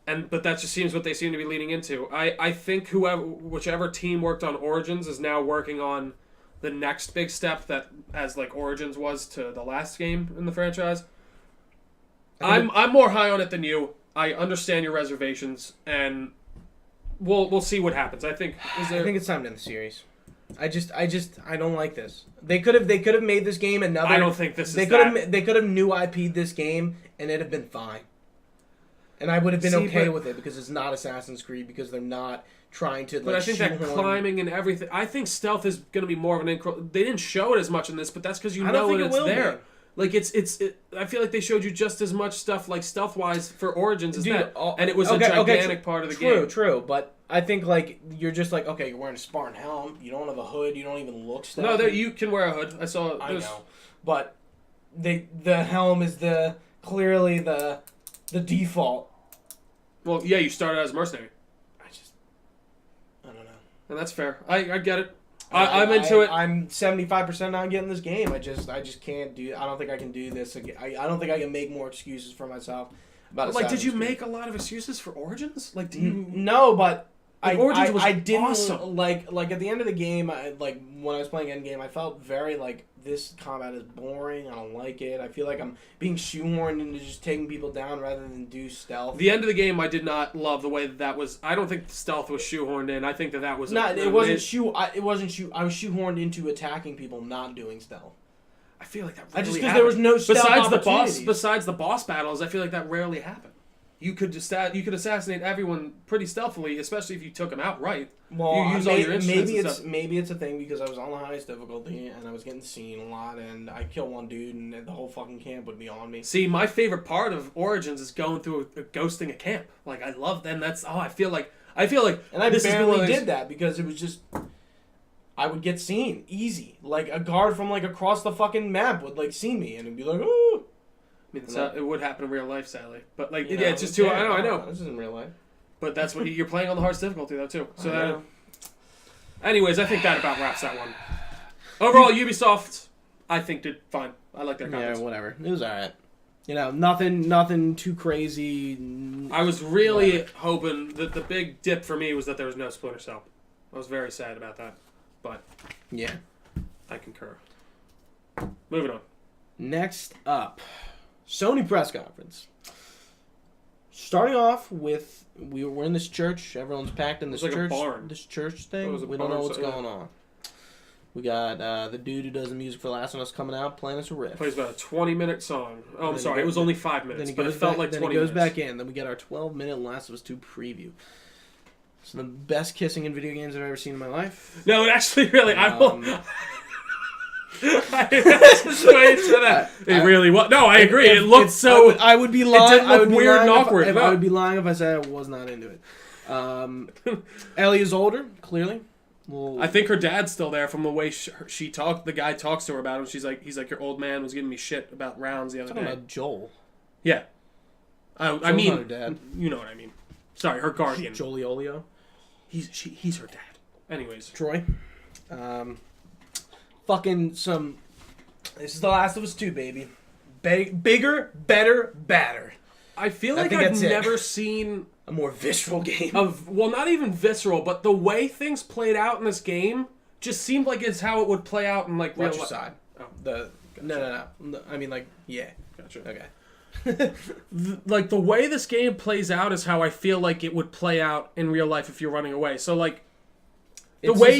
But that just seems what they seem to be leaning into. I think whichever team worked on Origins is now working on the next big step that as like Origins was to the last game in the franchise. I'm more high on it than you. I understand your reservations, and we'll see what happens. I think it's time to end the series. I don't like this. They could have made this game another. I don't think this is they could have new IP'd this game and it'd have been fine. And I would have been okay with it because it's not Assassin's Creed, because they're not trying to. But I think that climbing and everything. I think stealth is going to be more of an. They didn't show it as much in this, but that's because you know it's there. Like I feel like they showed you just as much stuff like stealth wise for Origins as that, and it was a gigantic part of the game. True, but I think like you're just like, okay, you're wearing a Spartan helm, you don't have a hood, you don't even look stealthy. No, you can wear a hood. I saw. I know, but the helm is clearly the default. Well, yeah, you started as a mercenary. I don't know. And that's fair. I get it. I'm into it. I'm 75% on getting this game. I just can't do. I don't think I can do this again. I don't think I can make more excuses for myself about. Like, did you make a lot of excuses for Origins? Like, do you? No, but Origins was I didn't awesome. Like at the end of the game, when I was playing Endgame, I felt very like this combat is boring. I don't like it. I feel like I'm being shoehorned into just taking people down rather than do stealth. The end of the game, I did not love the way that was. I don't think stealth was shoehorned in. I think that was not. It wasn't I was shoehorned into attacking people, not doing stealth. I feel like that. Really just because there was no stealth besides the boss battles, I feel like that rarely happened. You could assassinate everyone pretty stealthily, especially if you took them out right. Well, you use all your instruments maybe it's a thing because I was on the highest difficulty and I was getting seen a lot, and I kill one dude and the whole fucking camp would be on me. See, my favorite part of Origins is going through ghosting a camp. Like, I love them. I feel like and I barely did that because it was just I would get seen easy. Like a guard from like across the fucking map would like see me and it'd be like, oh. I mean, it would happen in real life, sadly. But like, it's just too. I know. This isn't real life. But that's what you're playing on the hardest difficulty, though, too. So, anyways, I think that about wraps that one. Overall, Ubisoft, I think did fine. I like their comments. Yeah, whatever. It was alright. Nothing too crazy. I was really hoping that the big dip for me was that there was no Splinter Cell. I was very sad about that, but yeah, I concur. Moving on. Next up. Sony press conference. Starting off with we're in this church. Everyone's packed in this church. A barn. This church thing. We don't know what's going on. We got the dude who does the music for Last of Us coming out, playing us a riff. Plays about a 20-minute song. Oh, I'm sorry, it was only 5 minutes, but it felt like 20 minutes. Then he goes back in. Then we get our 12-minute Last of Us 2 preview. It's the best kissing in video games I've ever seen in my life. No, it actually really. I will. It really was. No, I agree. It looked so. I would be lying. It did look weird and awkward. I would be lying if I said I was not into it. Ellie is older, clearly. I think her dad's still there from the way she talked. The guy talks to her about him. He's like, your old man was giving me shit about rounds the other day. Talking about Joel. Yeah. I mean, not her dad. You know what I mean. Sorry, her guardian. Joliolio. He's her dad. Anyways, Troy. Fucking some. This is The Last of Us 2, baby. Bigger, better, badder. I feel like I've never seen a more visceral game. Not even visceral, but the way things played out in this game just seemed like it's how it would play out in like real life. Side. Oh. No. I mean, like, yeah. Gotcha. Okay. Like, the way this game plays out is how I feel like it would play out in real life if you're running away. So, like, the way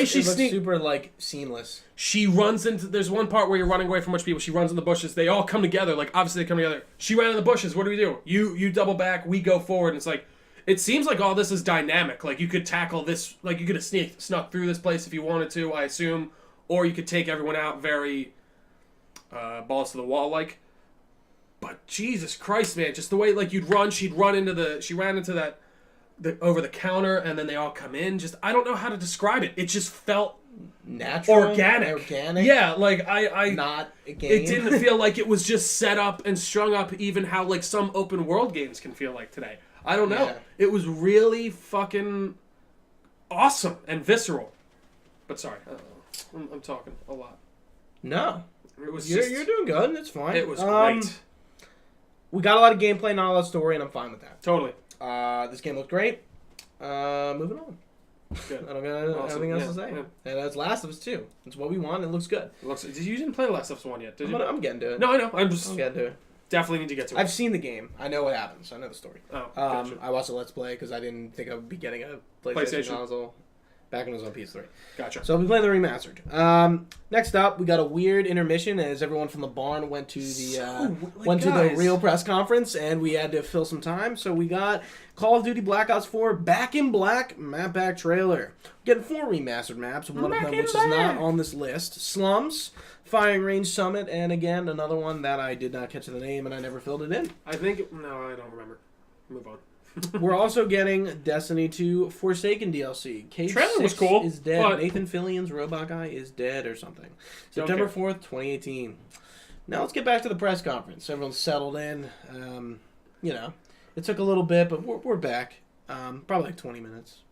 she sneaks, super like seamless. She runs into. There's one part where you're running away from a bunch of people. She runs in the bushes. They all come together. Like, obviously they come together. She ran in the bushes. What do we do? You double back. We go forward. And it's like, it seems like all this is dynamic. Like, you could tackle this. Like, you could have snuck through this place if you wanted to, I assume, or you could take everyone out very balls to the wall like. But Jesus Christ, man, just the way like you'd run. She ran into that over the counter, and then they all come in. Just I don't know how to describe it. It just felt natural, organic. Yeah, like I not a game. It didn't feel like it was just set up and strung up. Even how like some open world games can feel like today. I don't know. Yeah. It was really fucking awesome and visceral. But sorry, I'm talking a lot. No, it was you're doing good. It's fine. It was great. We got a lot of gameplay, not a lot of story, and I'm fine with that. Totally. This game looked great. Moving on. Good. I don't got anything else to say. Yeah. And that's Last of Us 2. It's what we want. It looks good. You didn't play the Last of Us 1 yet, did you? I'm getting to it. No, I know. I'm getting to it. Definitely need to get to it. I've seen the game. I know what happens. I know the story. Oh, gotcha. I watched a Let's Play because I didn't think I would be getting a PlayStation console back when it was on PS3. Gotcha. So I'll be playing the remastered. Next up, we got a weird intermission as everyone from the barn went to the the real press conference, and we had to fill some time. So we got Call of Duty Black Ops 4 Back in Black map pack trailer. We're getting 4 remastered maps, one of them which is not on this list. Slums, Firing Range Summit, and again, another one that I did not catch the name and I never filled it in. I don't remember. Move on. We're also getting Destiny 2 Forsaken DLC. Case trailer was 6 cool. Is dead. But... Nathan Fillion's robot guy is dead or something. September 4th, 2018. Now let's get back to the press conference. Everyone's settled in. It took a little bit, but we're back. Probably like 20 minutes.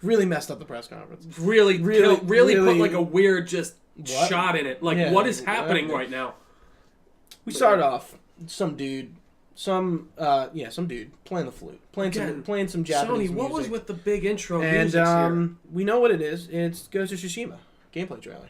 Really messed up the press conference. Really put like a weird shot in it. Like, what is happening right now? We started off some dude playing the flute, playing some Japanese Sony, what music. was with the big intro music here? We know what it is. It's Ghost of Tsushima gameplay trailer.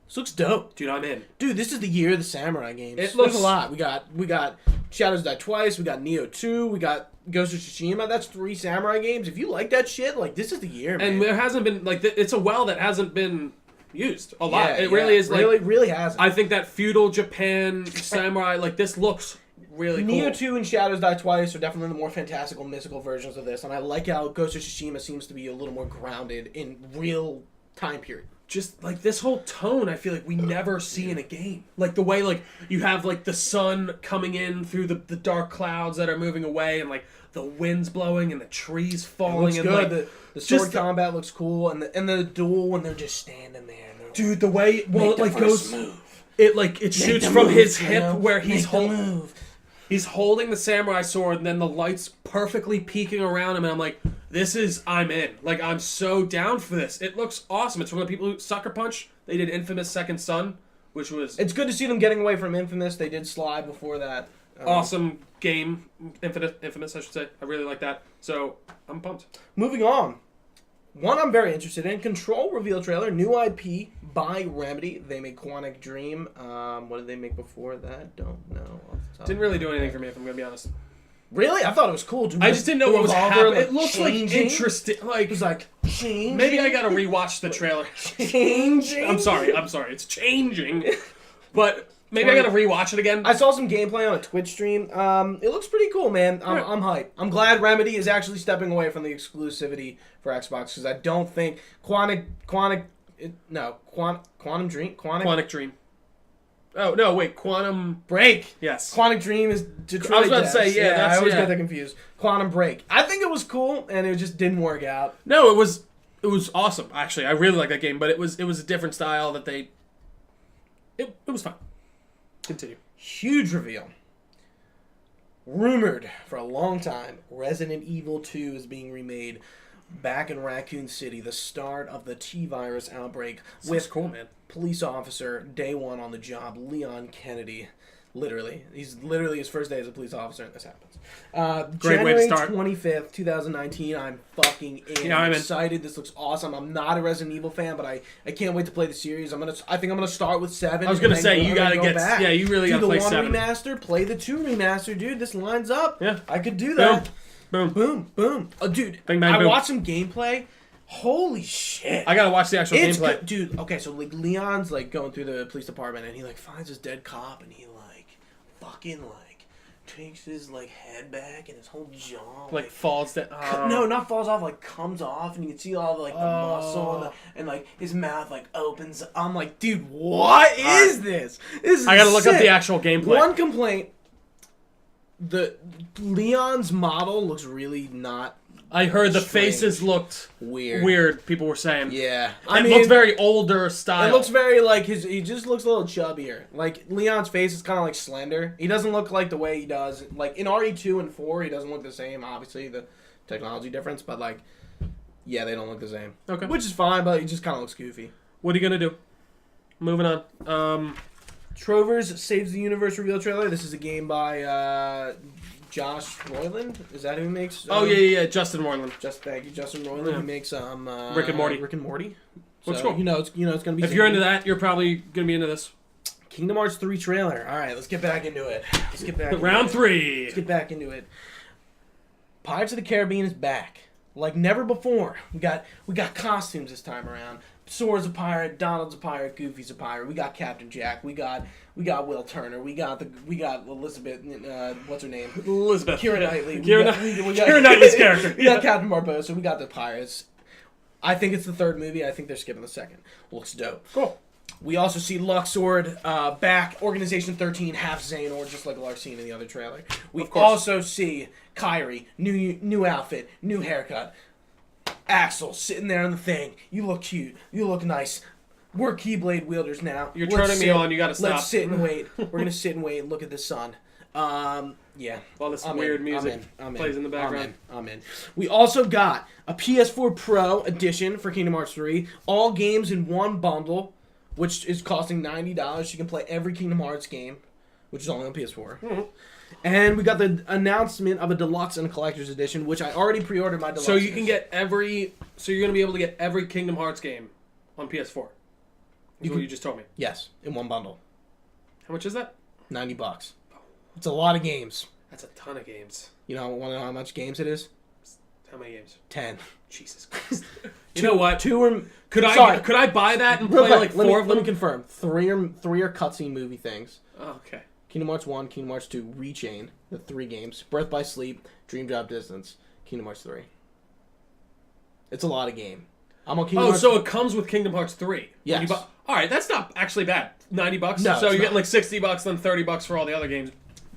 This looks dope, dude. I'm in. Dude, this is the year of the samurai games. It looks a lot. We got Shadows Die Twice. We got Neo 2. We got Ghost of Tsushima. That's 3 samurai games. If you like that shit, like this is the year, man. And there hasn't been it's a well that hasn't been used a lot. It really is really hasn't. I think that feudal Japan samurai this looks really cool. Neo 2 and Shadows Die Twice are definitely the more fantastical, mystical versions of this, and I like how Ghost of Tsushima seems to be a little more grounded in real time period. Just this whole tone, I feel like we never see in a game. Like the way you have the sun coming in through the dark clouds that are moving away, and the wind's blowing and the trees falling. It looks good. The sword combat looks cool, and the duel when they're just standing there. Dude, the way it goes, move. It shoots from his hip where he's holding. He's holding the samurai sword, and then the light's perfectly peeking around him, and I'm like, I'm in. I'm so down for this. It looks awesome. It's from the people who Sucker Punch. They did Infamous Second Son, which was... It's good to see them getting away from Infamous. They did Sly before that. Awesome game. Infamous, I should say. I really like that. So, I'm pumped. Moving on. One I'm very interested in. Control reveal trailer. New IP by Remedy. They made Quantic Dream. What did they make before that? Don't know. Didn't really do anything for me, if I'm going to be honest. Really? I thought it was cool. I just didn't know what was happening. It looks interesting. It was changing. Maybe I got to rewatch the trailer. Changing? I'm sorry. It's changing. But... Maybe I gotta rewatch it again. I saw some gameplay on a Twitch stream. It looks pretty cool, man. I'm hyped. I'm glad Remedy is actually stepping away from the exclusivity for Xbox, because I don't think Quantum Dream. Oh no, wait, Quantum Break. Yes, Quantum Dream is Detroit. I was about to say, I always get that confused. Quantum Break. I think it was cool, and it just didn't work out. No, it was awesome. Actually, I really like that game, but it was a different style that they. It was fun. Continue. Huge reveal. Rumored for a long time, Resident Evil 2 is being remade back in Raccoon City, the start of the T-virus outbreak. With cool, man. Police officer, day one on the job, Leon Kennedy. Literally. He's literally his first day as a police officer, and this happens. Great way to start. January 25th, 2019. I'm fucking in. Yeah, I'm excited. This looks awesome. I'm not a Resident Evil fan, but I can't wait to play the series. I think I'm gonna start with 7. I was gonna say you gotta get back. Yeah, you really gotta play 7. Do the 1 remaster, play the 2 remaster, dude. This lines up. Yeah, I could do that. Boom, boom, boom. Oh, dude, bang, bang, I boom. watched some gameplay. Holy shit! I gotta watch the actual gameplay, good. Dude. Okay, so Leon's going through the police department, and he finds his dead cop, and he fucking takes his head back, and his whole jaw falls down. No, not falls off, comes off, and you can see all the muscle and his mouth opens. I'm like, dude, what is this? This is I gotta look sick. up the actual gameplay. One complaint: the Leon's model looks really not I heard the Strange. faces looked weird. People were saying. Yeah. It looks very older style. It looks very like he just looks a little chubbier. Like Leon's face is kind of like slender. He doesn't look like the way he does. Like in RE2 and 4, he doesn't look the same. Obviously, the technology difference, but like, yeah, they don't look the same. Okay. Which is fine, but he just kind of looks goofy. What are you gonna do? Moving on. Trover's Saves the Universe reveal trailer. This is a game by Josh Roiland. Is that who makes? Justin Roiland. Thank you, Justin Roiland. Yeah. Who makes Rick and Morty. Rick and Morty. What's So, cool? You know it's gonna be. If you're into that, you're probably gonna be into this. Kingdom Hearts 3 trailer. All right, let's get back into it. Round 3. Let's get back into it. Pirates of the Caribbean is back like never before. We got costumes this time around. Sora's a pirate, Donald's a pirate, Goofy's a pirate. We got Captain Jack. We got Will Turner. We got Elizabeth. What's her name? Elizabeth. Keira Knightley. Keira Knightley's character. We got Captain Barbossa. We got the pirates. I think it's the third movie. I think they're skipping the second. Looks dope. Cool. We also see Luxord back, Organization 13, half Xehanort, just like Larcene in the other trailer. We also see Kyrie, new outfit, new haircut. Axel sitting there on the thing. You look cute. You look nice. We're Keyblade wielders now. You're turning me on. You gotta stop. Let's sit and wait. We're gonna sit and wait and look at the sun. Yeah. While this weird music plays in the background. I'm in. We also got a PS4 Pro edition for Kingdom Hearts 3. All games in one bundle, which is costing $90. You can play every Kingdom Hearts game, which is only on PS4. Mm-hmm. And we got the announcement of a deluxe and a collector's edition, which I already pre-ordered my deluxe. So you can get So you're gonna be able to get every Kingdom Hearts game on PS4. You just told me. Yes, in one bundle. How much is that? $90. It's a lot of games. That's a ton of games. You know, want to know how much games it is? How many games? 10. Jesus Christ. You know what? Could I buy that and play like 4 of them? Let me confirm. Three are cutscene movie things. Oh, okay. Kingdom Hearts 1, Kingdom Hearts 2, Rechain, the 3 games. Birth by Sleep, Dream Drop Distance, Kingdom Hearts 3. It's a lot of game. I'm on Kingdom Hearts. So it comes with Kingdom Hearts 3. Yes. All right, that's not actually bad. $90. No, so you're getting like $60, then $30 for all the other games.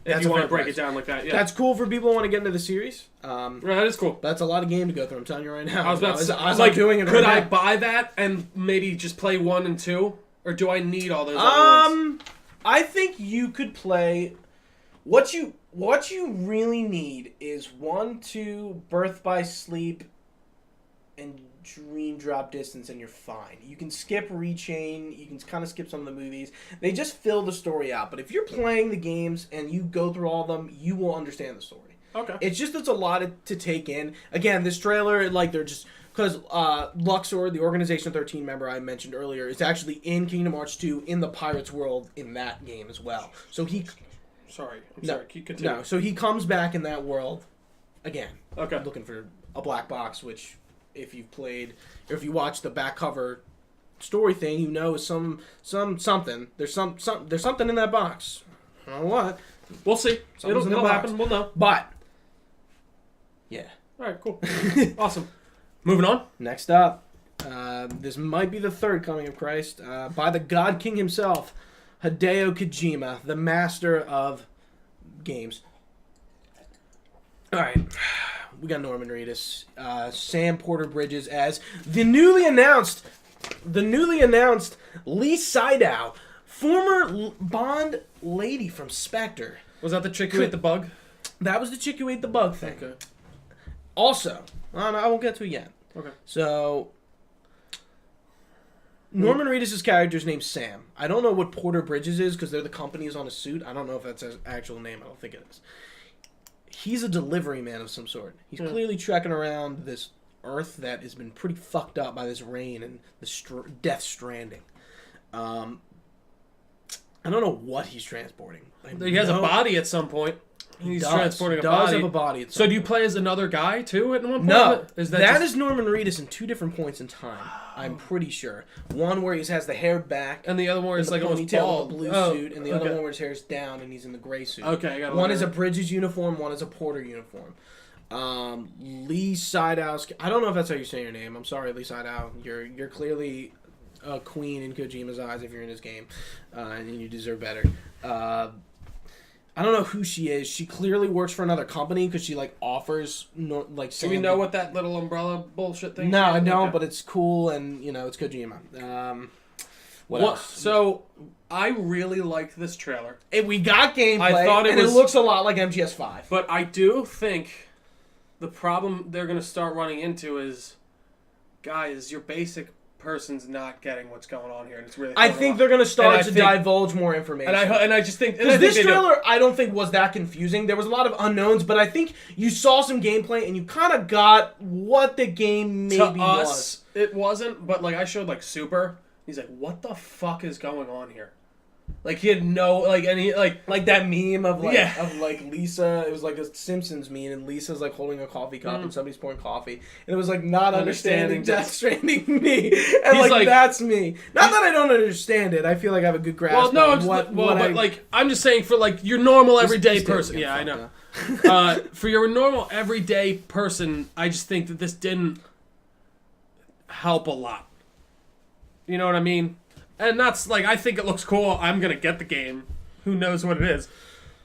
If That's you a want fair to break price. it down like that, yeah. That's cool for people who want to get into the series. That is cool. That's a lot of game to go through. I'm telling you right now. I was about to say, like doing it. Could right I now. buy that and maybe just play 1 and 2, or do I need all those other ones? I think you could play. What you really need is 1, 2, Birth by Sleep, and Dream Drop Distance, and you're fine. You can skip Rechain. You can kind of skip some of the movies. They just fill the story out. But if you're playing the games and you go through all of them, you will understand the story. Okay. It's a lot to take in. Again, this trailer, like they're just because Luxor, the Organization 13 member I mentioned earlier, is actually in Kingdom Hearts 2 in the Pirates world in that game as well. So he. Sorry. Continue. No, so he comes back in that world again. Okay. Looking for a black box, which if you've played, or if you watch the back cover story thing, you know is something. There's something in that box. I don't know what. We'll see. It'll happen. We'll know. But yeah. All right. Cool. Awesome. Moving on. Next up, this might be the third coming of Christ by the God King himself, Hideo Kojima, the master of games. All right. We got Norman Reedus, Sam Porter Bridges as the newly announced Lee Seidow, former Bond lady from Spectre. Was that the chick who ate the bug? That was the chick who ate the bug thing. Okay. Also, I won't get to it yet. Okay. So, Norman Reedus' character's name's Sam. I don't know what Porter Bridges is because they're the companies on his suit. I don't know if that's his actual name. I don't think it is. He's a delivery man of some sort. He's clearly trekking around this earth that has been pretty fucked up by this rain and this Death Stranding. I don't know what he's transporting. He has a body at some point. He's transporting a body. Have a body. So do you play as another guy too at one point? No, that is Norman Reedus in 2 different points in time. I'm pretty sure. One where he has the hair back, and the other one is like almost bald, the blue suit, and the other one where his hair's down and he's in the gray suit. Okay, I got one is a Bridges uniform, one is a Porter uniform. Lee Seidow. I don't know if that's how you say your name. I'm sorry, Lee Seidow. You're clearly a queen in Kojima's eyes if you're in his game, and you deserve better. I don't know who she is. She clearly works for another company because she like offers Do we know what that little umbrella bullshit thing? No, is? I don't. Okay. But it's cool, and it's Kojima. What else? So I really liked this trailer. We got gameplay, I thought it looks a lot like MGS5. But I do think the problem they're going to start running into is, guys, your basic person's not getting what's going on here, and it's really. I think they're going to start to divulge more information. And I just think because this trailer, I don't think was that confusing. There was a lot of unknowns, but I think you saw some gameplay and you kind of got what the game maybe was. It wasn't, but like I showed like Super. He's like, what the fuck is going on here? Like he had no and he like that meme of Lisa. It was like a Simpsons meme, and Lisa's like holding a coffee cup and somebody's pouring coffee, and it was like not understanding Death Stranding me, and like that's me. Not that I don't understand it. I feel like I have a good grasp. I'm just saying for like your normal everyday person. Yeah, I know. For your normal everyday person, I just think that this didn't help a lot. You know what I mean? And that's like, I think it looks cool. I'm gonna get the game. Who knows what it is?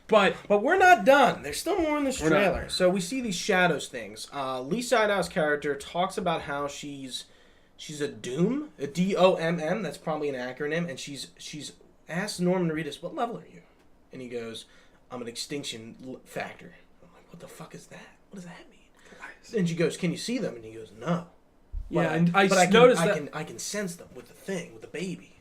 But we're not done. There's still more in this trailer. So we see these shadows things. Lee Sidow's character talks about how she's a Doom, a DOMM. That's probably an acronym. And she's asked Norman Reedus, "What level are you?" And he goes, "I'm an extinction factor." I'm like, "What the fuck is that? What does that mean?" And she goes, "Can you see them?" And he goes, "No." Yeah, I can sense them with the baby.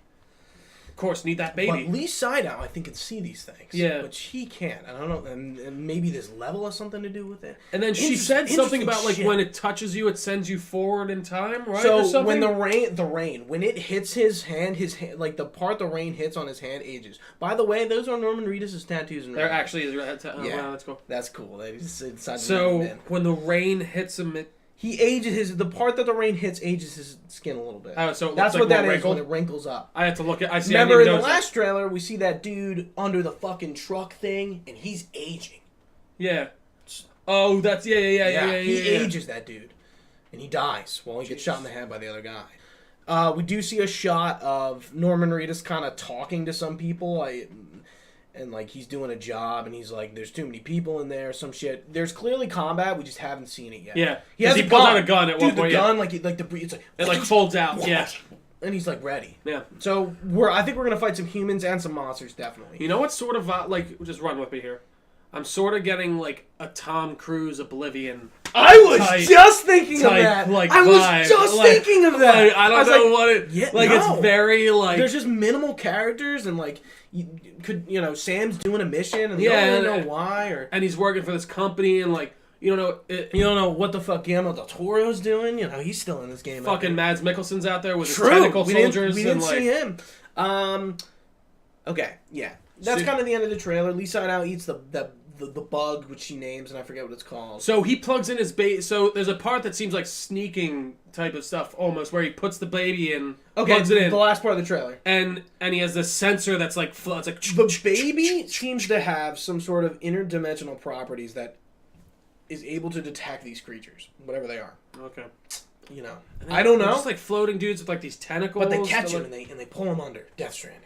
Of course, need that baby. But Lee Sidow, I think, can see these things. Yeah. But he can't. I don't know. And maybe this level has something to do with it. And then she said something about, like, when it touches you, it sends you forward in time, right? So when the rain, when it hits his hand, like, the part the rain hits on his hand ages. By the way, those are Norman Reedus' tattoos. There actually is. Yeah. Wow, that's cool. That's cool. They just so when the rain hits him... He ages the part that the rain hits ages his skin a little bit. Oh, so it that's looks what like that is when it wrinkles up. I have to look at. I see. Remember in the last trailer, we see that dude under the fucking truck thing, and he's aging. Yeah. Oh, that's yeah. He ages that dude, and he dies while he gets shot in the head by the other guy. We do see a shot of Norman Reedus kind of talking to some people. And, like, he's doing a job, and he's like, there's too many people in there, some shit. There's clearly combat, we just haven't seen it yet. Yeah. He pulls out a gun at one point. The gun, like the it's like... It, like, folds out, yeah. And he's, like, ready. Yeah. So, I think we're going to fight some humans and some monsters, definitely. You know what sort of, like, just run with me here. I'm sort of getting, like, a Tom Cruise Oblivion. I was just thinking of that. Like, I was just thinking of that. Like, I don't know what it... Yeah, like, it's very, like... There's just minimal characters, and, like... Sam's doing a mission, and you don't really know why, and he's working for this company, and like you don't know what the fuck Guillermo del Toro's doing. He's still in this game. Fucking Mads Mikkelsen's out there with his tentacle soldiers. We didn't see him. Okay, yeah, that's kind of the end of the trailer. Lee Sidow eats the bug, which she names, and I forget what it's called. So he plugs in his baby. So there's a part that seems like sneaking type of stuff, almost, where he puts the baby in, plugs it in. The last part of the trailer. And he has this sensor that's like, it's like... The baby seems to have some sort of interdimensional properties that is able to detect these creatures, whatever they are. Okay. I don't know. They're just like floating dudes with like these tentacles. But they catch him and they pull him under. Death Stranding.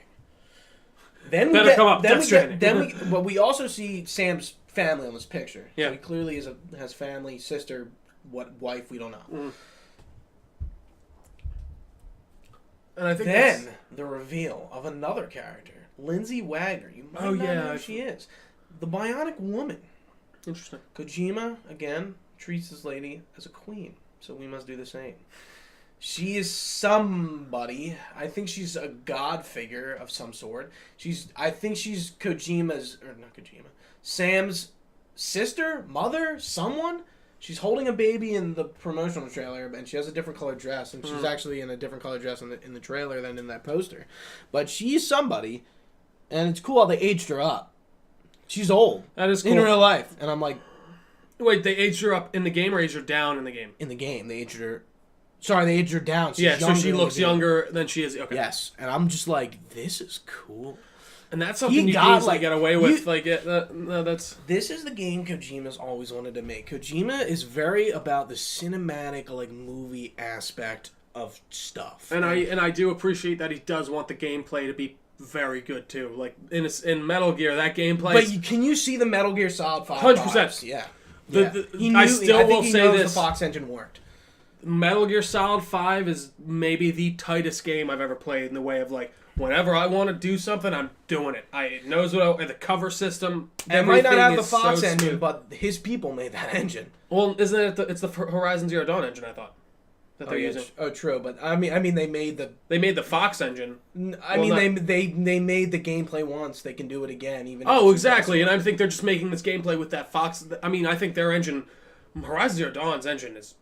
Then Death Stranding. But we also see Sam's family on this picture. Yeah. So he clearly has family, sister, wife, we don't know. Mm. And I think then the reveal of another character, Lindsay Wagner. You might not know who she is. The Bionic Woman. Interesting. Kojima, again, treats this lady as a queen, so we must do the same. She is somebody. I think she's a god figure of some sort. I think she's Sam's sister, mother, someone. She's holding a baby in the promotional trailer, and she has a different colored dress, and she's actually in a different colored dress in the trailer than in that poster. But she's somebody, and it's cool how they aged her up. She's old. That is cool. In real life. And I'm like... Wait, they aged her up in the game or aged her down in the game? In the game. They aged her... Sorry, they aged her down. So she looks younger than she is. Okay. Yes. And I'm just like, this is cool. And that's something you can easily get away with. That's... This is the game Kojima's always wanted to make. Kojima is very about the cinematic, movie aspect of stuff. And I do appreciate that he does want the gameplay to be very good too. Like in Metal Gear, that gameplay. But can you see the Metal Gear Solid 5? 100%. Yeah. I still will say this: the Fox engine worked. Metal Gear Solid 5 is maybe the tightest game I've ever played in the way of like, whenever I want to do something, I'm doing it. It knows the cover system. It might not have the Fox engine, but his people made that engine. Well, isn't it? It's the Horizon Zero Dawn engine, I thought, that they're using. Oh, true. But I mean, they made the Fox engine. They made the gameplay once. They can do it again, even. Oh, exactly. And I think they're just making this gameplay with that Fox. I mean, I think their engine, Horizon Zero Dawn's engine is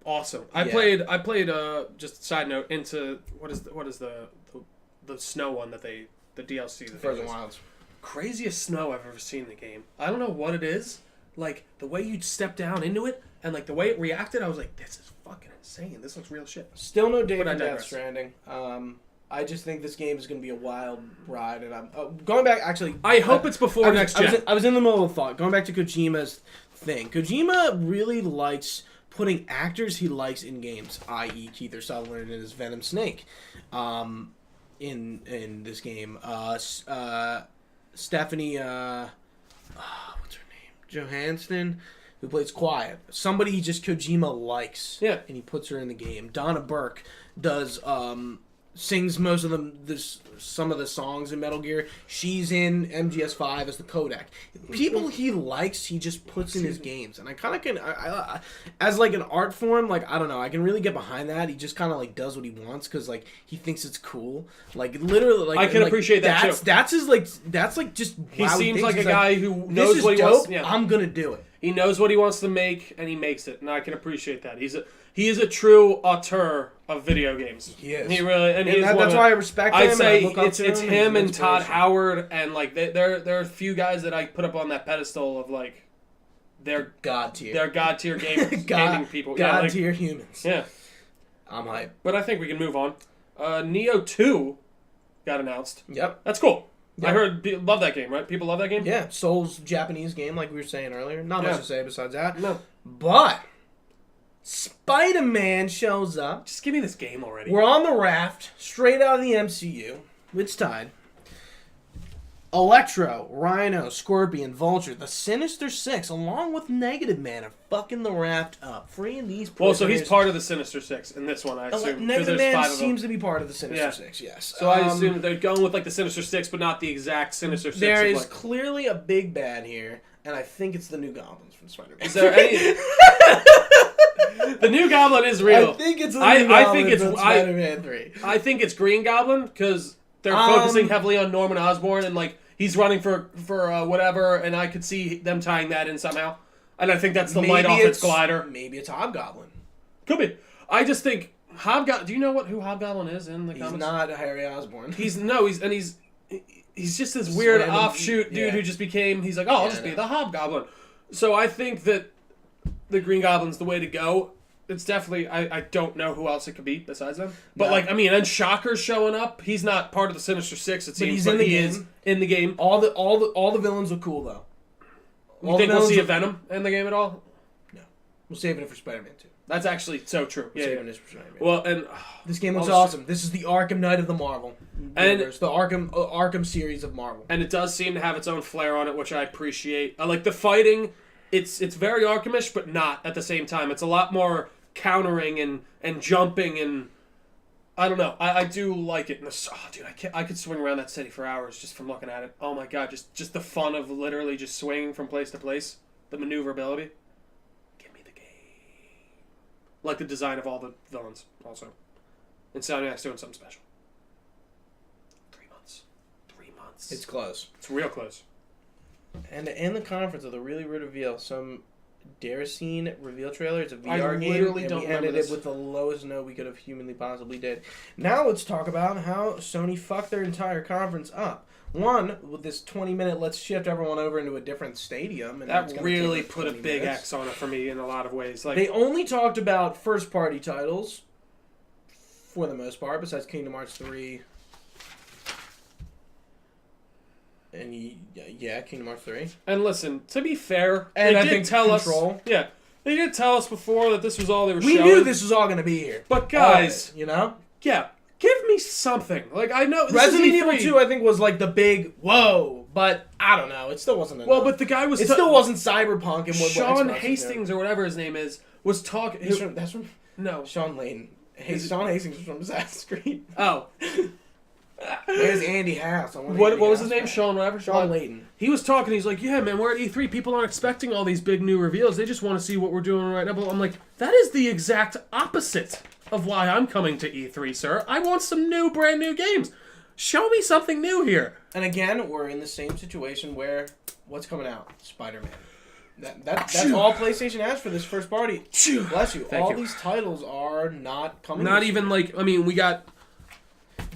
awesome. I played just a side note into what is the snow one that the DLC that Frozen Wilds. Craziest snow I've ever seen in the game. I don't know what it is. Like the way you step down into it and like the way it reacted, I was like, this is fucking insane. This looks real shit. Still no date for Death Stranding. I just think this game is going to be a wild ride, and I'm going back. Actually, I hope it's before next gen. I was in the middle of a thought. Going back to Kojima's thing. Kojima really likes putting actors he likes in games, i.e. Kiefer Sutherland and his Venom Snake, in this game. Stephanie, what's her name? Johansson, who plays Quiet. Somebody just Kojima likes. Yeah. And he puts her in the game. Donna Burke does sings most of some of the songs in Metal Gear. She's in MGS5 as the Kodak. People he likes, he just puts in his games, and I kind of can, I as like an art form, like I don't know, I can really get behind that. He just kind of like does what he wants because like he thinks it's cool. Like literally, like I can appreciate that too. That's like just. He seems like a guy who knows what he wants. Yeah. I'm gonna do it. He knows what he wants to make, and he makes it, and I can appreciate that. He is a true auteur of video games. He is. He really, and that's why I respect him. I'd say it's him and Todd Howard, and like there are a few guys that I put up on that pedestal of like they're god tier. They're god tier gaming people. God tier humans. Yeah, I'm hyped. But I think we can move on. Neo 2 got announced. Yep, that's cool. Yep. I heard love that game, right? People love that game. Yeah, Soul's Japanese game, like we were saying earlier. Not much to say besides that. No, but Spider-Man shows up. Just give me this game already. We're on the raft, straight out of the MCU. It's tied. Electro, Rhino, Scorpion, Vulture, the Sinister Six, along with Negative Man, are fucking the raft up, freeing these prisoners. Well, so he's part of the Sinister Six in this one, I assume. Negative Man seems to be part of the Sinister Six, yes. So I assume they're going with like the Sinister Six, but not the exact Sinister Six. There is clearly a big bad here, and I think it's the New Goblins from Spider-Man. Is there any... The New Goblin is real. I think it's the New Goblin from Spider-Man 3. I think it's Green Goblin, because they're focusing heavily on Norman Osborn, and like he's running for whatever, and I could see them tying that in somehow. And I think that's the light off its glider. Maybe it's Hobgoblin. Could be. I just think Hobgoblin. Do you know who Hobgoblin is in the comics? He's not Harry Osborn. He's just this weird offshoot dude who just became. He's like, I'll just be the Hobgoblin. So I think that the Green Goblin's the way to go. It's definitely. I don't know who else it could be besides them. But and Shocker's showing up. He's not part of the Sinister Six. It seems, but he is in the game. All the villains look cool though. You think we'll see a Venom in the game at all? No, we're saving it for Spider-Man 2. That's actually so true. Saving this for Spider-Man. Well, and this game looks awesome. This is the Arkham Knight of the Marvel universe, the Arkham series of Marvel, and it does seem to have its own flair on it, which I appreciate. I like the fighting. It's very Arkhamish, but not at the same time. It's a lot more countering and jumping, and I don't know. I do like it. Dude, I could swing around that city for hours just from looking at it. Oh my god, just the fun of literally just swinging from place to place, the maneuverability. Give me the game. Like the design of all the villains, also. And Insomniac's doing something special. 3 months. 3 months. It's close. It's real close. And to end the conference with a really weird reveal, some Daracene reveal trailer. It's a VR game, and we ended it with the lowest note we could have humanly possibly did. Now let's talk about how Sony fucked their entire conference up. One, with this 20-minute, let's shift everyone over into a different stadium. And that really put a big X on it for me in a lot of ways. Like they only talked about first-party titles, for the most part, besides Kingdom Hearts 3. And Kingdom Hearts 3. And listen, to be fair, and they did tell us. Yeah, they did tell us before that this was all they were showing. We knew this was all going to be here. But guys, you know, give me something. Like, I know this Resident is Evil E3. 2, I think, was like the big whoa, but I don't know. It still wasn't enough. Well, but the guy was... It still wasn't Cyberpunk and what Sean Xbox was Hastings, or whatever his name is, was talking... That's from No. Sean Layton. Sean Hastings was from Assassin's Creed. Oh. Where's Andy House? What was his name? Sean whatever? Sean Layton. He was talking, he's like, yeah, man, we're at E3. People aren't expecting all these big new reveals. They just want to see what we're doing right now. But I'm like, that is the exact opposite of why I'm coming to E3, sir. I want some new, brand new games. Show me something new here. And again, we're in the same situation where what's coming out? Spider-Man. That's all PlayStation has for this first party. Bless you. Thank all you. these titles are not coming. Not even like, I mean, we got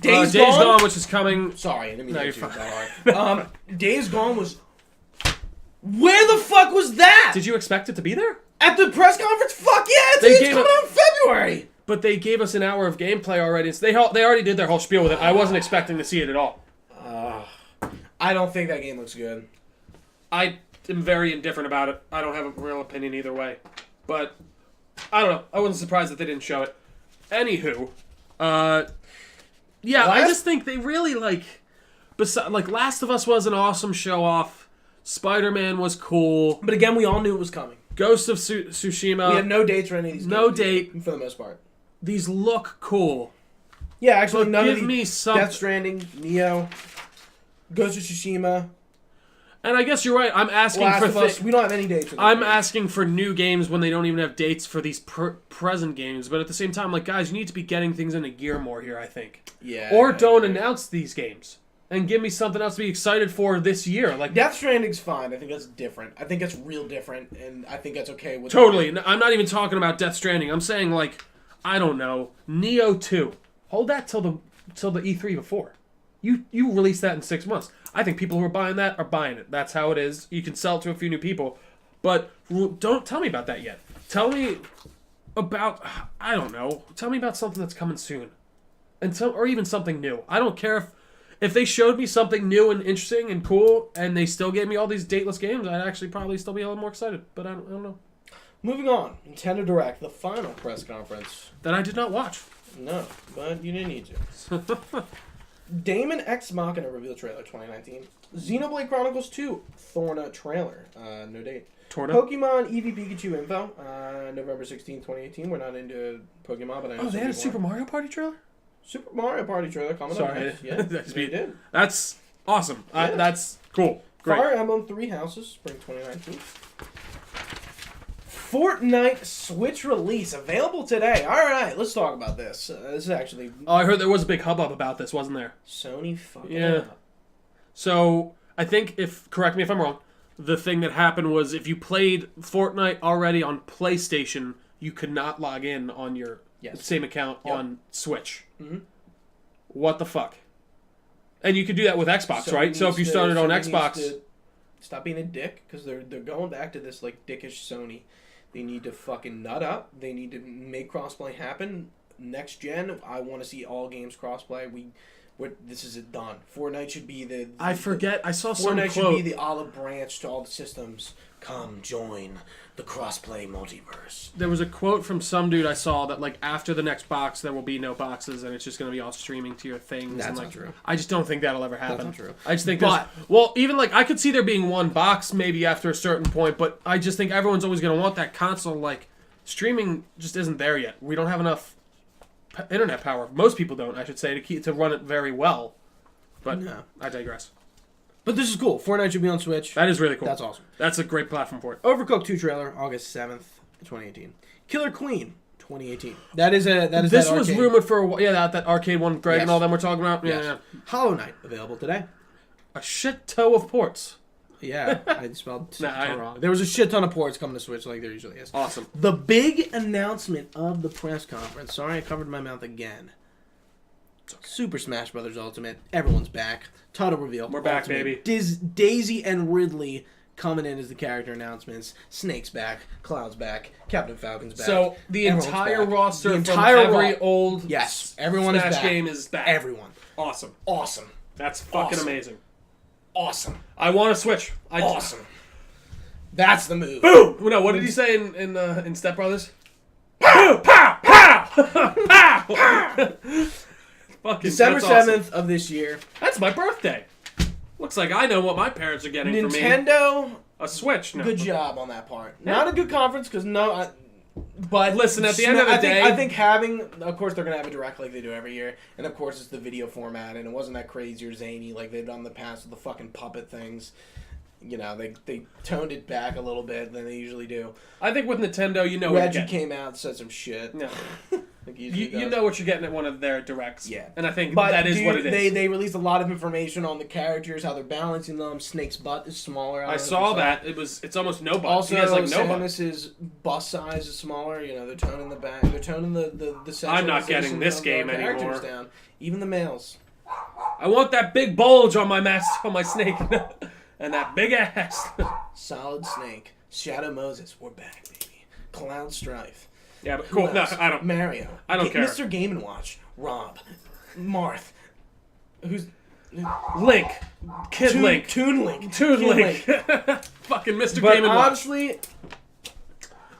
Days Gone, which is coming. Sorry, I didn't mean No, to you're do fine. that hard. Days Gone was. Where the fuck was that? Did you expect it to be there? At the press conference? Fuck yeah! They It's gave coming out in February. But they gave us an hour of gameplay already. So they already did their whole spiel with it. I wasn't expecting to see it at all. I don't think that game looks good. I am very indifferent about it. I don't have a real opinion either way. But, I don't know. I wasn't surprised that they didn't show it. Anywho, yeah, I just think they really, like... Last of Us was an awesome show-off. Spider-Man was cool. But again, we all knew it was coming. Ghost of Tsushima. We have no dates for any of these games. No date. For the most part. These look cool. Yeah, actually, But none give of me these. some... Death Stranding, Neo, Ghost of Tsushima, And I guess you're right. I'm asking Last for of Us. We don't have any dates for I'm games. asking for new games when they don't even have dates for these present games. But at the same time, like, guys, you need to be getting things into gear more here, I think. Yeah. Or don't announce these games. And give me something else to be excited for this year. Like, Death Stranding's fine. I think that's different. I think that's real different, and I think that's okay with... totally. I'm not even talking about Death Stranding. I'm saying, like, I don't know, Neo 2. Hold that till the E3 before. You release that in 6 months. I think people who are buying that are buying it. That's how it is. You can sell it to a few new people. But don't tell me about that yet. Tell me about, I don't know. Tell me about something that's coming soon. Or even something new. I don't care if they showed me something new and interesting and cool and they still gave me all these dateless games, I'd actually probably still be a little more excited. But I don't know. Moving on. Nintendo Direct, the final press conference. That I did not watch. No, but you didn't need to. Damon X Machina reveal trailer 2019. Xenoblade Chronicles 2 Thorna trailer. No date. Torna? Pokemon Eevee Pikachu info. November 16, 2018. We're not into Pokemon, but I know Oh, they had a Super Mario Party trailer? Super Mario Party trailer coming Sorry. up. Yeah, they did. That's awesome. Yeah. That's cool. Great. Fire Emblem Three Houses, spring 2019. Fortnite Switch release available today. All right, let's talk about this. This is actually Oh, I heard there was a big hubbub about this, wasn't there? Sony fucking Yeah. up. So, I think, correct me if I'm wrong, the thing that happened was if you played Fortnite already on PlayStation, you could not log in on your same account on Switch. Mm-hmm. What the fuck? And you could do that with Xbox, right? So if you started on Xbox... Stop being a dick, because they're going back to this, like, dickish Sony. They need to fucking nut up. They need to make crossplay happen. Next gen, I want to see all games crossplay. This is it done. Fortnite should be the I forget. I saw some Fortnite quote. should be the olive branch to all the systems. Come join the crossplay multiverse. There was a quote from some dude I saw that, like, after the next box, there will be no boxes, and it's just going to be all streaming to your things. That's and, not like, true. I just don't think that'll ever happen. That's not true. I just think But- well, even, like, I could see there being one box maybe after a certain point, but I just think everyone's always going to want that console. Like, streaming just isn't there yet. We don't have enough internet power. Most people don't, I should say, to run it very well. But No. I digress. But this is cool. Fortnite should be on Switch. That is really cool. That's awesome. That's a great platform for it. Overcooked 2 trailer, August 7th, 2018. Killer Queen, 2018. That is This was arcade. rumored for a while. Yeah, that arcade one, Greg, and Yes. all them we're talking about. Yeah, Yes. yeah. Hollow Knight, available today. A shit toe of ports. Yeah, I spelled Nah, wrong. There was a shit ton of ports coming to Switch like there usually is. Awesome. The big announcement of the press conference. Sorry, I covered my mouth again. Super Smash Bros. Ultimate. Everyone's back. Title reveal. We're back, Ultimate. baby. Daisy and Ridley coming in as the character announcements. Snake's back. Cloud's back. Captain Falcon's back. So the Everyone's entire back. roster The entire from every ro- old Yes, everyone is Smash back. game is back. Everyone. Awesome. Awesome. That's fucking Awesome. amazing. Awesome. I want to switch. Awesome. That's the move. Boom! No, what did he say in Step Brothers? Pow! Pow! Pow! Pow! December that's 7th awesome. of this year. That's my birthday. Looks like I know what my parents are getting for me. Nintendo, A Switch. No. good job on that part. Yeah. Not a good conference because but Listen, at the end of the day, I think having, of course, they're gonna have a direct like they do every year, and of course it's the video format, and it wasn't that crazy or zany like they've done in the past with the fucking puppet things. You know, they toned it back a little bit than they usually do. I think with Nintendo, you know what Reggie you're getting. came out and said some shit. No. Like he usually You does. know what you're getting at one of their directs. Yeah. And I think But that is what it is. They released a lot of information on the characters, how they're balancing them. Snake's butt is smaller. I saw that. It's almost no butt. Also, he has like no butt. Samus's bust size is smaller. You know, they're toning the back. They're toning the I'm not getting sexualization this of game the characters anymore. down. Even the males. I want that big bulge on my on my snake. And that big ass. Solid Snake. Shadow Moses. We're back, baby. Cloud Strife. Yeah, but Who cool. No, else? I don't. Mario. I don't care. Mr. Game & Watch. Rob. Marth. Who's... Link. Kid Link. Toon Link. Toon Kid Link. Fucking Mr. But Game & Watch. honestly...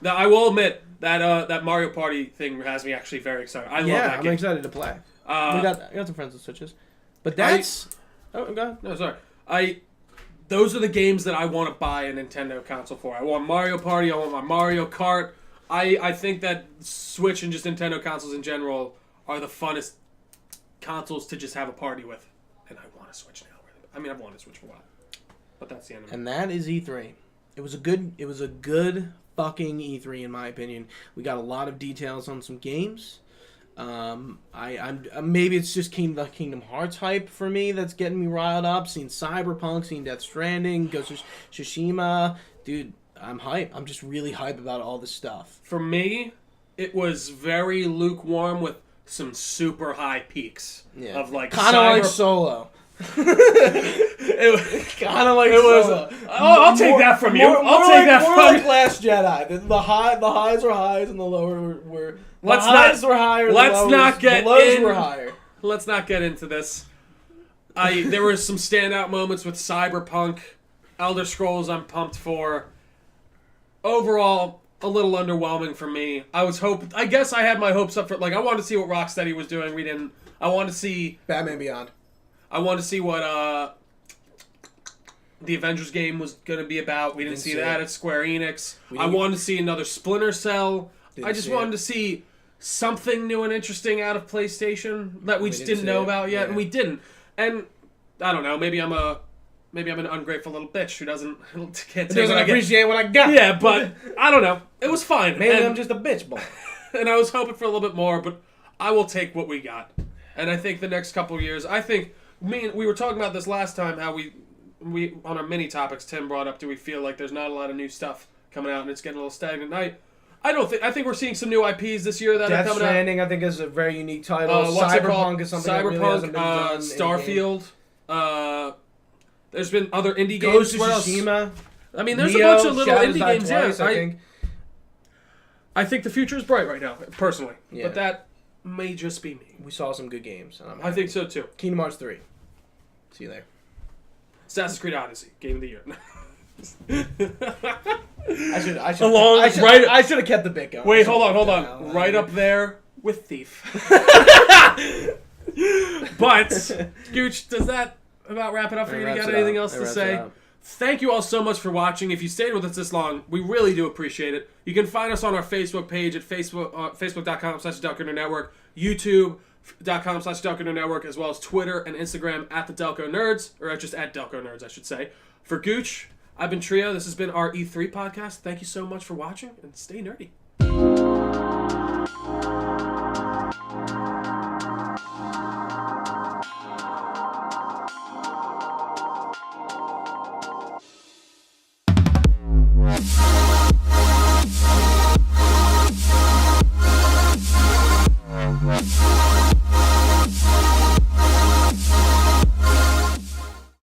Now, I will admit that that Mario Party thing has me actually very excited. I love that I'm game. excited to play. I got some friends with Switches. But that's... Oh, go ahead. No, sorry. Those are the games that I want to buy a Nintendo console for. I want Mario Party. I want my Mario Kart. I think that Switch and just Nintendo consoles in general are the funnest consoles to just have a party with. And I want a Switch now. I mean, I've wanted a Switch for a while. But that's the end of it. And that is E3. It was a good fucking E3 in my opinion. We got a lot of details on some games. I'm maybe it's just Kingdom Hearts hype for me that's getting me riled up. Seeing Cyberpunk, seeing Death Stranding, Ghost of Tsushima, dude, I'm hype. I'm just really hype about all this stuff. For me, it was very lukewarm with some super high peaks of like kind of like Solo. Kind of like it was. Solo. I'll take that from you. I'll take that more from like you. Last Jedi. The highs were highs and the lower were. Let's the highs were higher. Let's not get the lows in. were higher. Let's not get into this. There were some standout moments with Cyberpunk, Elder Scrolls. I'm pumped for. Overall, a little underwhelming for me. I guess I had my hopes up for. Like, I wanted to see what Rocksteady was doing. We didn't. I wanted to see Batman Beyond. I wanted to see what the Avengers game was going to be about. We didn't see that at Square Enix. I wanted to see another Splinter Cell. I just wanted to see something new and interesting out of PlayStation that we just didn't know about yet, and we didn't. And I don't know. Maybe I'm an ungrateful little bitch who doesn't appreciate what I got. Yeah, but I don't know. It was fine. Maybe I'm just a bitch boy. And I was hoping for a little bit more, but I will take what we got. And I think the next couple of years, we were talking about this last time, how we on our mini topics, Tim brought up, do we feel like there's not a lot of new stuff coming out and it's getting a little stagnant? I think we're seeing some new IPs this year that are coming out. Death Stranding, I think, is a very unique title. What's it Cyberpunk called? is something that really hasn't been done. Starfield. There's been other indie Ghost games. of What else? Tsushima. I mean, there's Neo, a bunch of little Shadows indie Die games. Twice, I think. I think the future is bright right now, personally. Yeah. But that may just be me. We saw some good games. And I think so too. Kingdom Hearts 3. See you there. Assassin's Creed Odyssey, Game of the Year. I should have kept the bit going. Wait, hold on. Right up there with Thief. But, Gooch, does that about wrap it up for you? You got anything else to say? Thank you all so much for watching. If you stayed with us this long, we really do appreciate it. You can find us on our Facebook page at facebook.com/DelcoNerdNetwork, YouTube.com/DelcoNerdNetwork, as well as Twitter and Instagram at the Delco Nerds, or just at Delco Nerds, I should say. For Gooch, I've been Trio. This has been our E3 podcast. Thank you so much for watching, and stay nerdy.